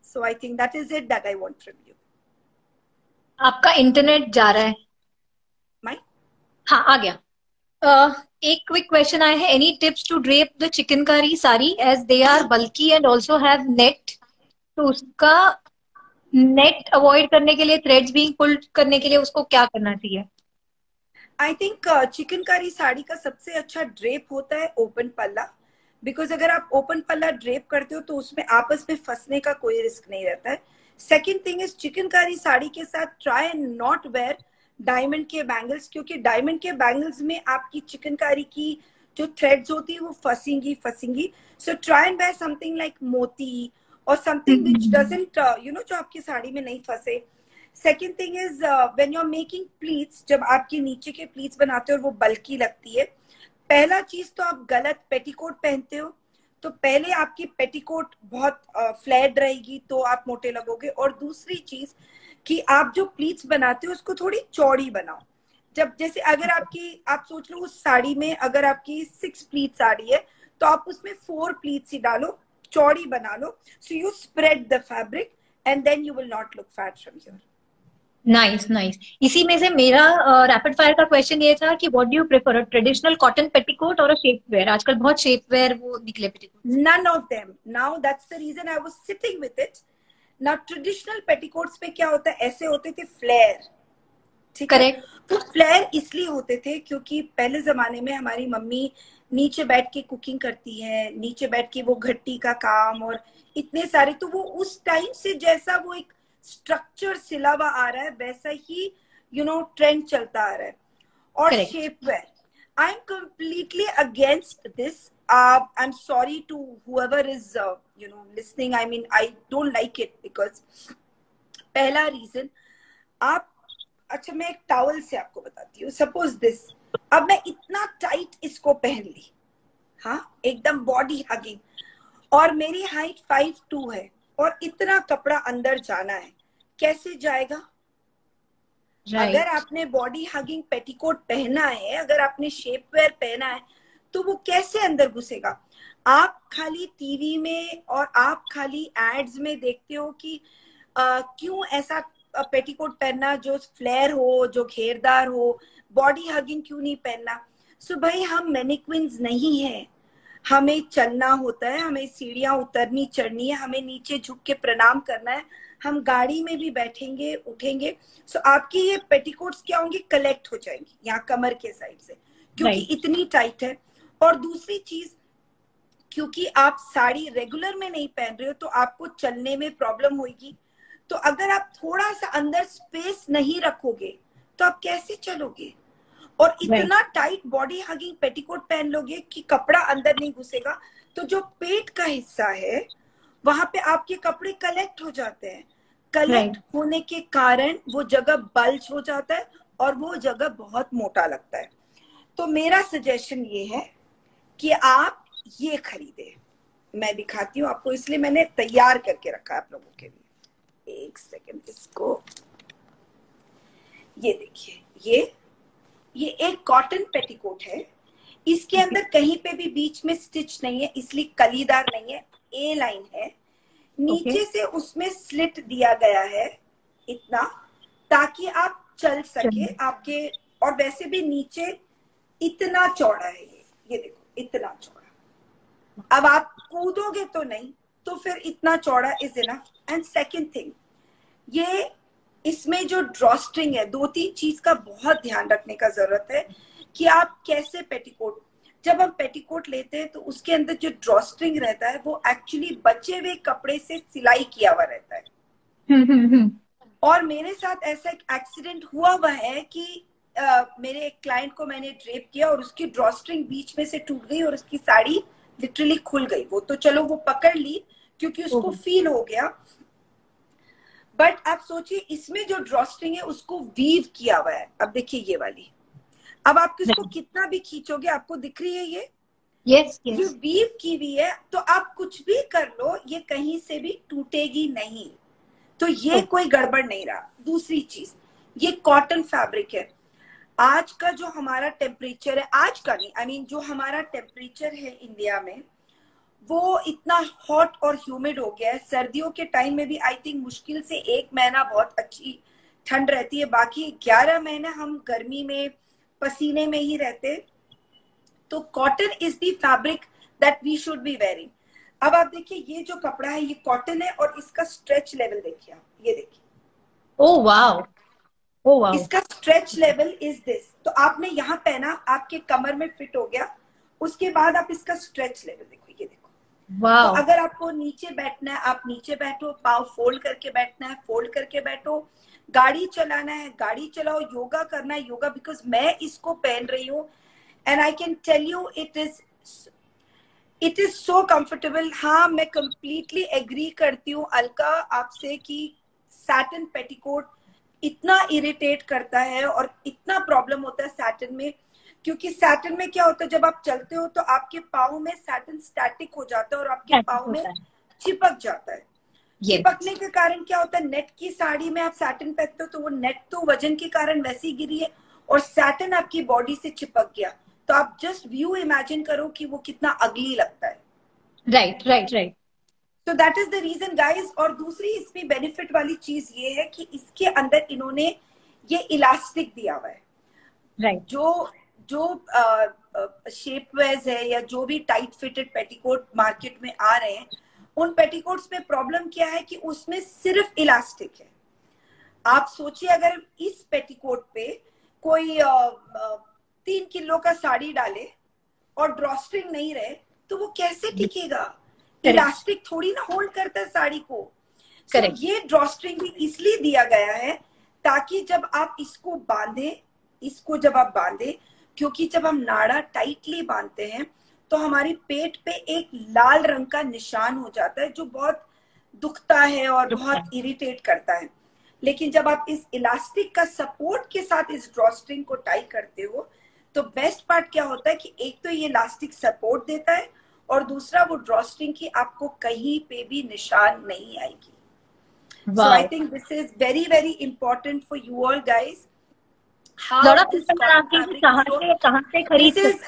So I think that is it that I want from you. आपका इंटरनेट जा रहा है? हाँ, आ गया। एक क्विक क्वेश्चन आया है, any tips to drape the chikankari sari as they are bulky and also have net? तो उसका नेट अवॉइड करने के लिए, थ्रेड्स बीइंग पुल्ड करने के लिए उसको क्या करना चाहिए? आई थिंक चिकनकारी साड़ी का सबसे अच्छा ड्रेप होता है ओपन पल्ला, बिकॉज अगर आप ओपन पल्ला ड्रेप करते हो तो उसमें आपस में फंसने का कोई रिस्क नहीं रहता है। Second thing is chikankari sari के साथ try and not wear diamond के बैंगल्स, क्योंकि डायमंड के बैंगल्स में आपकी चिकनकारी की जो थ्रेड्स होती है वो फंसेंगी। So try and wear something like moti और समथिंग व्हिच डजंट जो आपकी साड़ी में नहीं फंसे। Second thing is when you are making pleats, जब आपके नीचे के प्लीट्स बनाते हो और वो बल्की लगती है, पहला चीज तो आप गलत पेटीकोट पहनते हो, तो पहले आपकी पेटीकोट बहुत फ्लैट रहेगी तो आप मोटे लगोगे। और दूसरी चीज कि आप जो प्लीट्स बनाते हो उसको थोड़ी चौड़ी बनाओ। जब जैसे अगर आप सोच लो उस साड़ी में अगर आपकी 6 प्लीट साड़ी है तो आप उसमें 4 प्लीट्स ही डालो, चौड़ी बना लो। So you spread the fabric and then you will not look fat from here. Nice. इसी में से मेरा रैपिड फायर का क्वेश्चन ये था कि what do you prefer, traditional cotton petticoat और शेप वेयर? आजकल बहुत शेप वेयर वो निकले petticoat. None of them. Now that's the reason I was sitting with it. ना ट्रेडिशनल पेटीकोट्स में क्या होता है, ऐसे होते थे फ्लेयर, ठीक है। करेक्ट। तो फ्लेयर इसलिए होते थे क्योंकि पहले जमाने में हमारी मम्मी नीचे बैठ के कुकिंग करती है, नीचे बैठ के वो घट्टी का काम और इतने सारे, तो वो उस टाइम से जैसा वो एक स्ट्रक्चर सिला हुआ आ रहा है वैसा ही ट्रेंड चलता आ रहा है। और correct. Shapewear, I am completely against this. I am sorry to whoever is listening. I mean, I don't like it because पहला रीजन, आप, अच्छा मैं एक टॉवल से आपको बताती हूँ, सपोज दिस, अब मैं इतना टाइट इसको पहन ली, हाँ, एकदम बॉडी हगिंग, और मेरी हाइट 5'2" है और इतना कपड़ा अंदर जाना है, कैसे जाएगा? अगर आपने बॉडी हगिंग पेटीकोट पहना है, अगर आपने शेपवेयर पहना है, तो वो कैसे अंदर घुसेगा? आप खाली टीवी में और आप खाली एड्स में देखते हो कि क्यों ऐसा पेटीकोट पहनना जो फ्लेयर हो, जो घेरदार हो, बॉडी हगिंग क्यों नहीं पहनना? सो भाई, हम मैनिक्विन्स नहीं है, हमें चलना होता है, हमें सीढ़ियां उतरनी चढ़नी है, हमें नीचे झुक के प्रणाम करना है, हम गाड़ी में भी बैठेंगे उठेंगे। सो आपकी ये पेटीकोट्स क्या होंगी, कलेक्ट हो जाएंगी यहाँ कमर के साइड से, क्योंकि इतनी टाइट है। और दूसरी चीज, क्योंकि आप साड़ी रेगुलर में नहीं पहन रहे हो तो आपको चलने में प्रॉब्लम होगी। तो अगर आप थोड़ा सा अंदर स्पेस नहीं रखोगे तो आप कैसे चलोगे? और इतना टाइट बॉडी हगिंग पेटीकोट पहन लोगे कि कपड़ा अंदर नहीं घुसेगा, तो जो पेट का हिस्सा है वहां पे आपके कपड़े कलेक्ट हो जाते हैं। कलेक्ट होने के कारण वो जगह बल्ज हो जाता है और वो जगह बहुत मोटा लगता है। तो मेरा सजेशन ये है कि आप ये खरीदे। मैं दिखाती हूँ आपको, इसलिए मैंने तैयार करके रखा है आप लोगों के लिए। एक सेकंड, इसको ये देखिए, ये एक कॉटन पेटीकोट है। इसके अंदर कहीं पे भी बीच में स्टिच नहीं है, इसलिए कलीदार नहीं है, ए लाइन है। नीचे से उसमें स्लिट दिया गया है इतना, ताकि आप चल सके आपके, और वैसे भी नीचे इतना चौड़ा है ये देखो, इतना चौड़ा। अब आप कूदोगे तो नहीं, तो फिर इतना चौड़ा is enough. And second thing, ये इसमें जो ड्रॉस्ट्रिंग है, 2-3 चीज का बहुत ध्यान रखने का जरूरत है कि आप कैसे पेटीकोट, जब हम पेटीकोट लेते हैं तो उसके अंदर जो ड्रॉस्ट्रिंग रहता है वो एक्चुअली बचे हुए कपड़े से सिलाई किया हुआ रहता है। और मेरे साथ ऐसा एक एक्सीडेंट हुआ है कि मेरे एक क्लाइंट को मैंने ड्रेप किया और उसकी ड्रॉस्ट्रिंग बीच में से टूट गई और उसकी साड़ी लिटरली खुल गई। वो तो चलो वो पकड़ ली क्योंकि उसको फील हो गया, बट आप सोचिए इसमें जो ड्रॉस्ट्रिंग है उसको वीव किया हुआ है। अब देखिए ये वाली, अब आप किसको कितना भी खींचोगे, आपको दिख रही है ये? यस, ये वीव की हुई है, तो आप कुछ भी कर लो ये कहीं से भी टूटेगी नहीं। तो ये कोई गड़बड़ नहीं रहा। दूसरी चीज, ये कॉटन फैब्रिक है। आज का जो हमारा टेम्परेचर है, आज का नहीं, आई मीन जो हमारा टेम्परेचर है इंडिया में, वो इतना हॉट और ह्यूमिड हो गया है। सर्दियों के टाइम में भी आई थिंक मुश्किल से 1 महीना बहुत अच्छी ठंड रहती है, बाकी 11 महीने हम गर्मी में पसीने में ही रहते। तो cotton is the fabric that we should be wearing. अब आप देखिए ये जो कपड़ा है ये कॉटन है और इसका स्ट्रेच लेवल देखिए आप, ये देखिए, ओह वाओ, ओह वाओ, इसका स्ट्रेच लेवल इज दिस। तो आपने यहाँ पहना, आपके कमर में फिट हो गया, उसके बाद आप इसका स्ट्रेच लेवल देखो, ये देखो। तो अगर आपको नीचे बैठना है आप नीचे बैठो, पाँव फोल्ड करके बैठना है फोल्ड करके बैठो, गाड़ी चलाना है गाड़ी चलाओ, योगा करना है योगा। बिकॉज मैं इसको पहन रही हूँ and I can tell you it is so comfortable. हाँ, मैं कंप्लीटली एग्री करती हूँ अलका आपसे कि सैटिन पेटीकोट इतना इरिटेट करता है और इतना प्रॉब्लम होता है सैटिन में, क्योंकि सैटिन में क्या होता है, जब आप चलते हो तो आपके पाँव में सैटिन स्टैटिक हो जाता है और आपके पाँव में चिपक जाता है। चिपकने के कारण क्या होता है, नेट की साड़ी में आप सैटिन पहनते हो तो वो नेट तो वजन के कारण वैसे ही गिरी है और सैटिन आपकी बॉडी से चिपक गया। तो आप जस्ट व्यू इमेजिन करो कि वो कितना अगली लगता है। Right right right. तो that is the reason guys. और दूसरी इसमें बेनिफिट वाली चीज ये है कि इसके अंदर इन्होंने ये इलास्टिक दिया हुआ है। राइट। जो शेपवेयर्स है या जो भी टाइट फिटेड पेटीकोट मार्केट में आ रहे हैं, उन पेटीकोट्स में प्रॉब्लम क्या है कि उसमें सिर्फ इलास्टिक है। आप सोचिए अगर इस पेटीकोट पे कोई 3 किलो का साड़ी डाले और ड्रॉस्ट्रिंग नहीं रहे तो वो कैसे टिकेगा? इलास्टिक थोड़ी ना होल्ड करता है साड़ी को। So, ये ड्रॉस्ट्रिंग भी इसलिए दिया गया है ताकि जब आप इसको बांधे, क्योंकि जब हम नाड़ा टाइटली बांधते हैं तो हमारी पेट पे एक लाल रंग का निशान हो जाता है जो बहुत दुखता है और बहुत इरिटेट करता है। लेकिन जब आप इस इलास्टिक का सपोर्ट के साथ इस ड्रॉस्ट्रिंग को टाई करते हो तो बेस्ट पार्ट क्या होता है कि एक तो ये इलास्टिक सपोर्ट देता है और दूसरा वो ड्रॉस्ट्रिंग की आपको कहीं पे भी निशान नहीं आएगी। So I think this is very, very important for you all guys. This is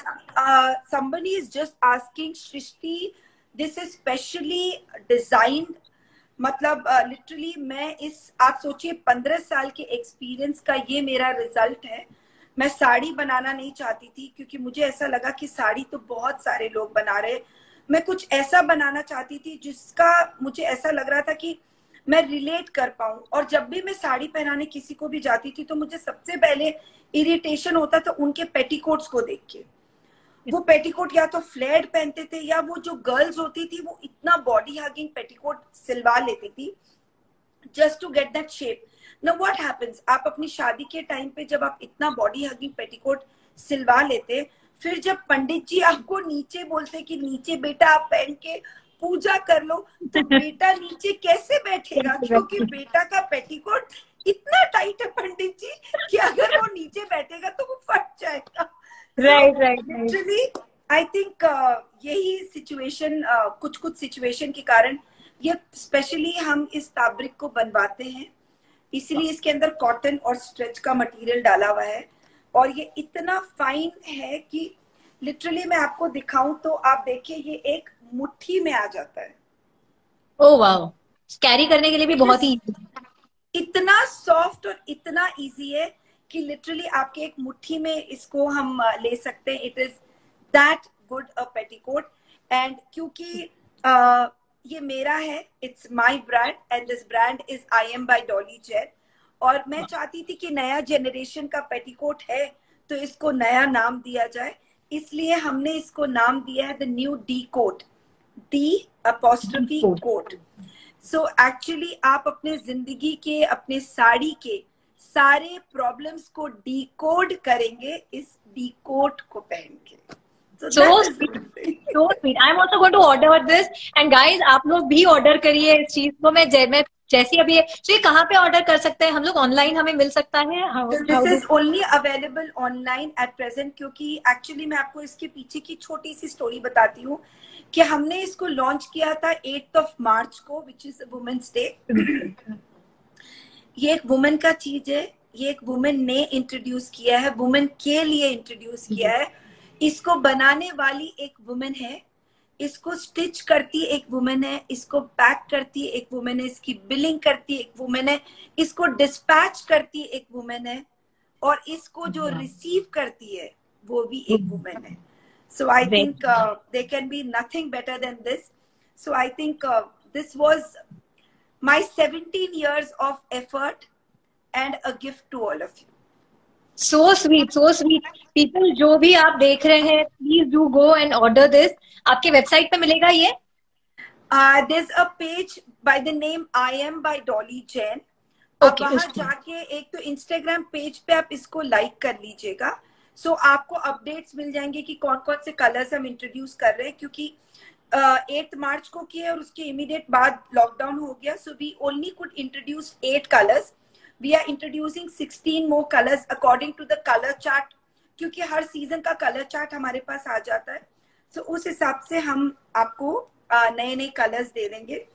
somebody is just asking, Shrishti, this is specially designed. मतलब लिटरली मैं आप सोचिए 15 साल के एक्सपीरियंस का ये मेरा रिजल्ट है। मैं साड़ी बनाना नहीं चाहती थी क्योंकि मुझे ऐसा लगा कि साड़ी तो बहुत सारे लोग बना रहे, मैं कुछ ऐसा बनाना चाहती थी जिसका मुझे ऐसा लग रहा था कि मैं रिलेट कर पाऊं। और जब भी मैं साड़ी पहनाने किसी को भी जाती थी तो मुझे सबसे पहले इरिटेशन होता था उनके पेटीकोट्स को देख के। वो पेटीकोट या तो फ्लेयर्ड पहनते थे या वो जो गर्ल्स होती थी वो इतना बॉडी हगिंग पेटीकोट सिलवा लेती थी just to get that shape. Now what happens, आप अपनी शादी के टाइम पे जब आप इतना बॉडी हगिंग पेटीकोट सिलवा लेते, फिर जब पंडित जी आपको नीचे बोलते कि नीचे बेटा आप पहन के पूजा कर लो, तो बेटा नीचे कैसे बैठेगा? क्योंकि बेटा का पेटीकोट इतना टाइट है पंडित जी कि अगर वो नीचे बैठेगा तो वो फट जाएगा। राइट। आई थिंक यही सिचुएशन, कुछ सिचुएशन के कारण ये स्पेशली हम इस फैब्रिक को बनवाते हैं, इसलिए इसके अंदर कॉटन और स्ट्रेच का मटेरियल डाला हुआ है और ये इतना फाइन है कि लिटरली मैं आपको दिखाऊं तो आप देखिए ये एक मुट्ठी में आ जाता है। ओह वाओ, कैरी करने के लिए भी बहुत ही इतना सॉफ्ट और इतना इजी है कि लिटरली आपके एक मुट्ठी में इसको हम ले सकते हैं। It is that good a petticoat. And क्योंकि ये मेरा है, it's my brand and this brand is I am by Dolly Jain. और मैं चाहती थी कि नया जनरेशन का पेटीकोट है तो इसको नया नाम दिया जाए, इसलिए हमने इसको नाम दिया है the new D coat, D apostrophe coat. So actually आप अपने जिंदगी के, अपने साड़ी के सारे प्रॉब्लम्स को डिकोड करेंगे इस डी कोट को पहन के। So sweet. I'm also going to order this. And guys, आप लोग भी ऑर्डर करिए इस चीज को। मैं जैसी अभी ये कहाँ पे ऑर्डर कर सकते हैं हम लोग? ऑनलाइन हमें मिल सकता है? This is only available online at present, क्योंकि एक्चुअली मैं आपको इसके पीछे की छोटी सी स्टोरी बताती हूँ कि हमने इसको लॉन्च किया था 8 मार्च को, विच इज वुमेन्स डे। ये एक वुमेन का चीज है, ये एक वुमेन ने इंट्रोड्यूस किया है, वुमेन के लिए इंट्रोड्यूस किया है। इसको बनाने वाली एक वुमेन है, इसको स्टिच करती एक वुमेन है, इसको पैक करती एक वुमेन है, इसकी बिलिंग करती एक वुमेन है, इसको डिस्पैच करती एक वुमेन है और इसको जो रिसीव करती है वो भी एक वुमेन है। So I think there can be nothing better than this. So I think this was my 17 years of effort and a gift to all of you. So sweet, so sweet. People जो भी आप देख रहे हैं, please do go and order this. आपके website पे मिलेगा ये? There's a page by the name I am by Dolly Jain. आप वहाँ जाके एक तो इंस्टाग्राम पेज पे आप इसको लाइक कर लीजिएगा। सो आपको अपडेट्स मिल जाएंगे कि कौन कौन से कलर्स हम इंट्रोड्यूस कर रहे हैं, क्योंकि 8 मार्च को किए और उसके इमीडिएट बाद लॉकडाउन हो गया। So we only could introduce 8 colours. We are introducing 16 more colours according to the colour chart, क्योंकि हर सीजन का कलर चार्ट हमारे पास आ जाता है। सो उस हिसाब से हम आपको नए नए कलर्स दे देंगे।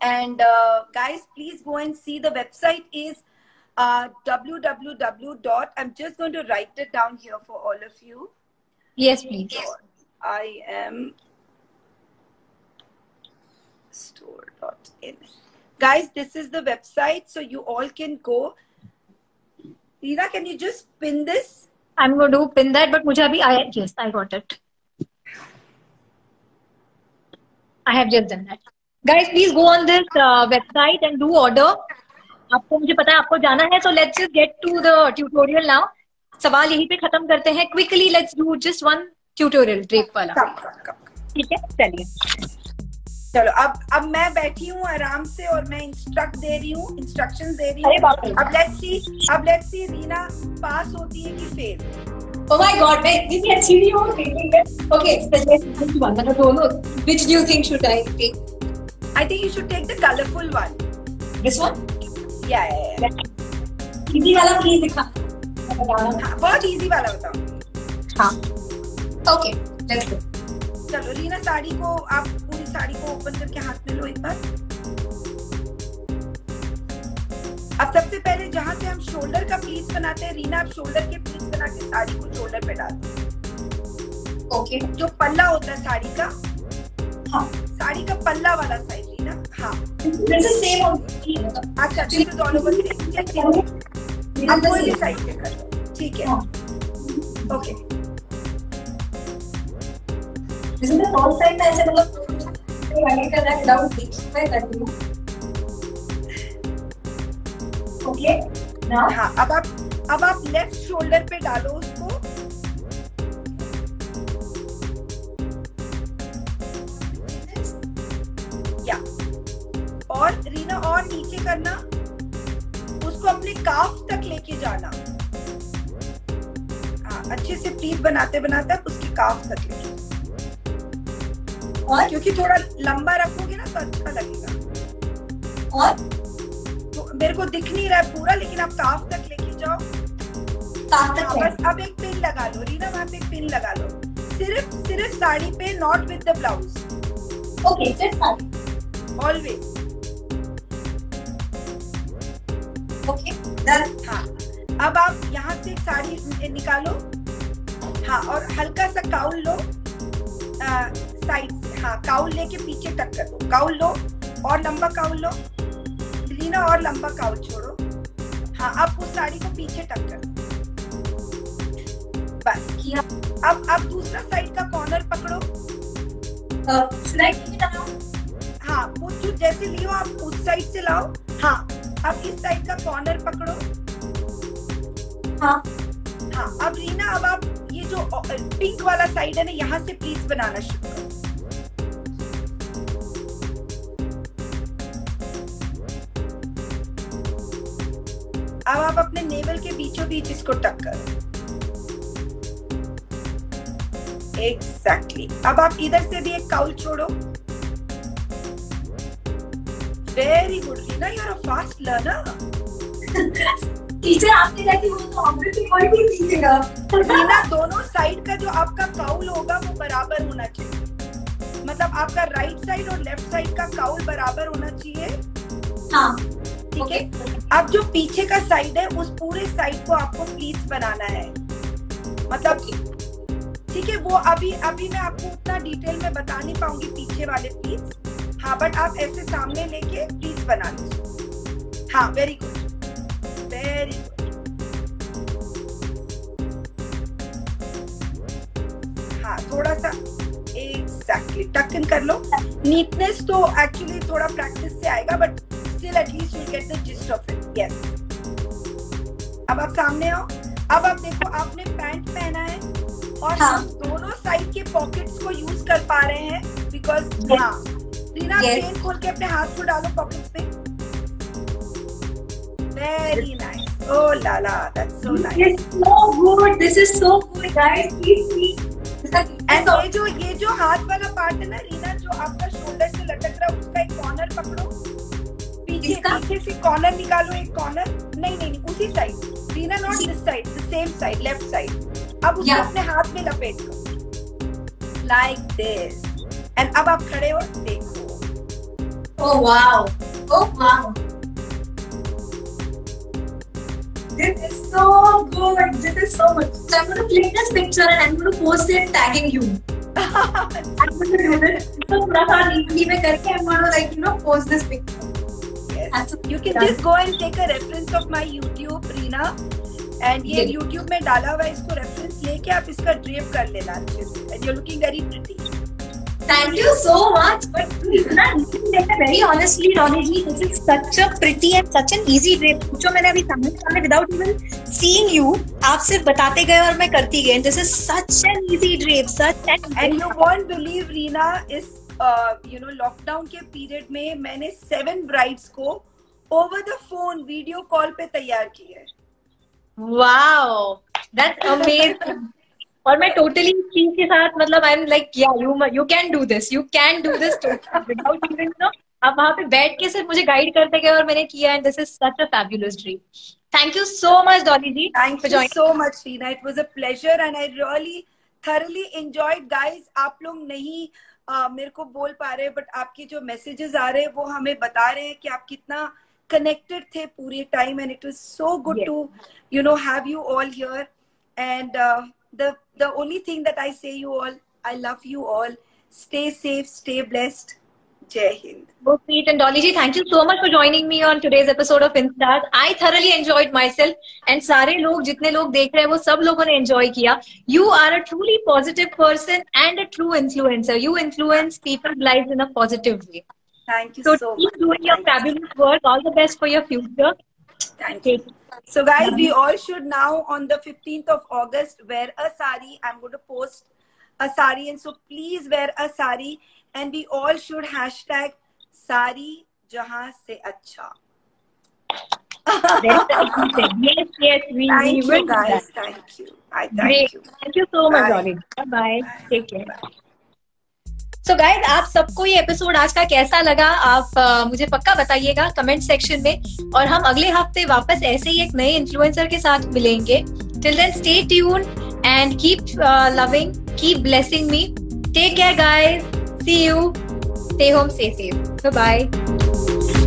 And guys please go and see the website is www. I'm just going to write it down here for all of you. Yes, please. I am store.in. Guys, this is the website, so you all can go. Reena, can you just pin this? I'm going to pin that, but मुझे अभी yes, I got it. I have just done that. Guys, please go on this website and do order. आपको, मुझे पता है आपको जाना है, so let's just get to the tutorial now. सवाल यहीं पे खत्म करते हैं quickly. Let's do just one tutorial drape वाला। ठीक है, चलिए। चलो, अब मैं बैठी हूँ आराम से और मैं इंस्ट्रक्शंस दे रही हूँ। अब लेट्स सी रीना पास होती है कि फेल। Oh my God, मैं इतनी अच्छी नहीं हूँ टेकिंग इट। Okay, मतलब दोनों, which do you think should I take? I think you should take the colorful one. This one? Yeah. Easy वाला प्लीज दिखा। हाँ, बहुत easy वाला बताओ। हाँ। Okay, let's go. चलो रीना, साड़ी को आप पूरी साड़ी को ओपन करके हाथ में लो एक बार। अब सबसे पहले जहाँ से हम शोल्डर का प्लीट्स बनाते हैं, रीना आप शोल्डर के प्लीट्स बना के साड़ी को शोल्डर पे डाल दो। ओके। जो पल्ला होता है साड़ी का, हाँ, साड़ी का पल्ला वाला साइड रीना। हाँ, सेम। अच्छा, this is all over same. आप कोई भी साइड से कर लो, ठीक है। ओके, इसमें फॉल साइड में ऐसे मतलब आगे कर रहा है विदाउट दिख मैं करती हूँ। ओके, नाउ हाँ, अब आप लेफ्ट शोल्डर पे डालो उसको। या और रीना और नीचे करना, उसको अपने काफ तक लेके जाना। हाँ, अच्छे से प्लीट बनाते बनाते उसकी काफ तक लेके, और क्योंकि थोड़ा लंबा रखोगे ना तो अच्छा लगेगा। और तो मेरे को दिख नहीं रहा है पूरा, लेकिन आप काफ तक लेके जाओ। काफ तक बस अब एक पिन लगा लो रीना, वहाँ पे एक पिन लगा लो, सिर्फ साड़ी पे, not with the blouse. Okay, सिर्फ साड़ी, ऑलवेज। Okay, done. हाँ, अब आप यहाँ से एक साड़ी निकालो। हाँ, और हल्का सा काउल लो साइड से। हाँ, काउल लेके पीछे टक कर दो। काउल लो और लंबा काउल लो रीना, और लंबा काउल छोड़ो। हाँ, अब उस साड़ी को पीछे टक कर दो, बस किया। अब दूसरा साइड का कॉर्नर पकड़ो। हाँ, वो जो जैसे लियो आप उस साइड से लाओ। हाँ, अब इस साइड का कॉर्नर पकड़ो। हाँ, हाँ, अब रीना, अब आप ये जो पिंक वाला साइड है ना, यहाँ से प्लीट्स बनाना शुरू करो। अब आप अपने नेवल के बीचों बीच इसको टक करो। एग्जैक्टली। अब आप इधर से भी एक काउल छोड़ो। Very good Reena, you are a fast learner. Teacher आपने जैसी वो तो ऑब्वियसली कोई भी सीखेगा। रीना, दोनों साइड का जो आपका काउल होगा वो बराबर होना चाहिए। मतलब आपका राइट साइड और लेफ्ट साइड का काउल बराबर होना चाहिए। हाँ, ठीक है। अब जो पीछे का साइड है, उस पूरे साइड को आपको प्लीट्स बनाना है। मतलब ठीक है, वो अभी मैं आपको उतना डिटेल में बता नहीं पाऊंगी पीछे वाले प्लीट्स। हाँ, बट आप ऐसे सामने लेके प्लीट्स बना लो। हाँ, वेरी गुड, वेरी गुड। हाँ, थोड़ा सा एग्जैक्टली टक कर लो। नीटनेस तो एक्चुअली थोड़ा प्रैक्टिस से आएगा, but still at least you get the gist of it. Yes. अब आप सामने आओ। अब आप देखो, आपने पैंट पहना है और हाँ, दोनों साइड के पॉकेट्स को यूज कर पा रहे हैं, बिकॉज हाँ रीना, चेन खोल के अपने हाथ को डालो पॉकेट्स पे। Very nice. Oh la la, that's so nice. so good, this is so good guys, please see। And ये जो हाथ वाला पार्ट है ना रीना, जो आपका शोल्डर से लटक रहा है, उसका एक कॉर्नर पकड़ो। पीछे से कॉर्नर निकालो, एक कॉर्नर। नहीं, उसी side Reena, not this side, the same side, left side. अब उसको अपने हाथ में लपेट लो लाइक दिस। एंड अब आप खड़े हो, देखो। Oh wow, oh wow, this is so good, this is so good. So I'm going to click this picture and I'm going to post it tagging you। I'm going to do this so पूरा सा neatly में करके I'm going to like post this picture। Yes, you can just go and take a reference of my YouTube Reena, and ये YouTube में डाला हुआ है, इसको रेफरेंस लेके आप इसका ड्रेप कर लेना अच्छे से, and you're looking very pretty। Thank you so much. But very honestly, Ronnie ji, this is such a pretty and such an easy drape. जो मैंने अभी सामने without even seeing you, आप सिर्फ बताते गए और मैं करती गई. This is such an easy drape, and you won't believe, Reena, is lockdown के period में मैंने 7 brides को over the phone video call पे तैयार किया है. Wow, that's amazing. और मैं टोटली इस चीज के साथ मतलब I am like you can do this without even know. आप वहां पे बैठ के सिर्फ मुझे गाइड करते गए और मैंने किया and this is such a fabulous dream. Thank you so much Dolly ji. Thank you so much Reena. It was a pleasure and I really thoroughly enjoyed. Guys, आप लोग नहीं मेरे को बोल पा रहे बट आपके जो मैसेजेस आ रहे हैं वो हमें बता रहे हैं कि आप कितना कनेक्टेड थे पूरे time and it was so good to have you all here. And the only thing that I say you all, I love you all. Stay safe, stay blessed. Jai Hind. So sweet. And Dolly ji, thank you so much for joining me on today's episode of Instars. I thoroughly enjoyed myself. And सारे लोग जितने लोग देख रहे हैं वो सब लोगों ने enjoy किया. You are a truly positive person and a true influencer. You influence people's lives in a positive way. Thank you so much. Keep doing your fabulous work. All the best for your future. Thank you. So guys, we all should now on the 15th of August wear a sari. I'm going to post a sari, and so please wear a sari, and we all should hashtag sari jahan se acha. Yes, we thank you will guys. Thank you. Thank you. Thank you so much, Dolly. Bye. Take care. Bye. So guys, आप सबको ये episode आज का कैसा लगा आप मुझे पक्का बताइएगा कमेंट सेक्शन में. और हम अगले हफ्ते वापस ऐसे ही एक नए इन्फ्लुएंसर के साथ मिलेंगे. Till then, stay tuned and keep loving, keep blessing me. Take care, guys. See you. Stay home, stay safe. Bye bye.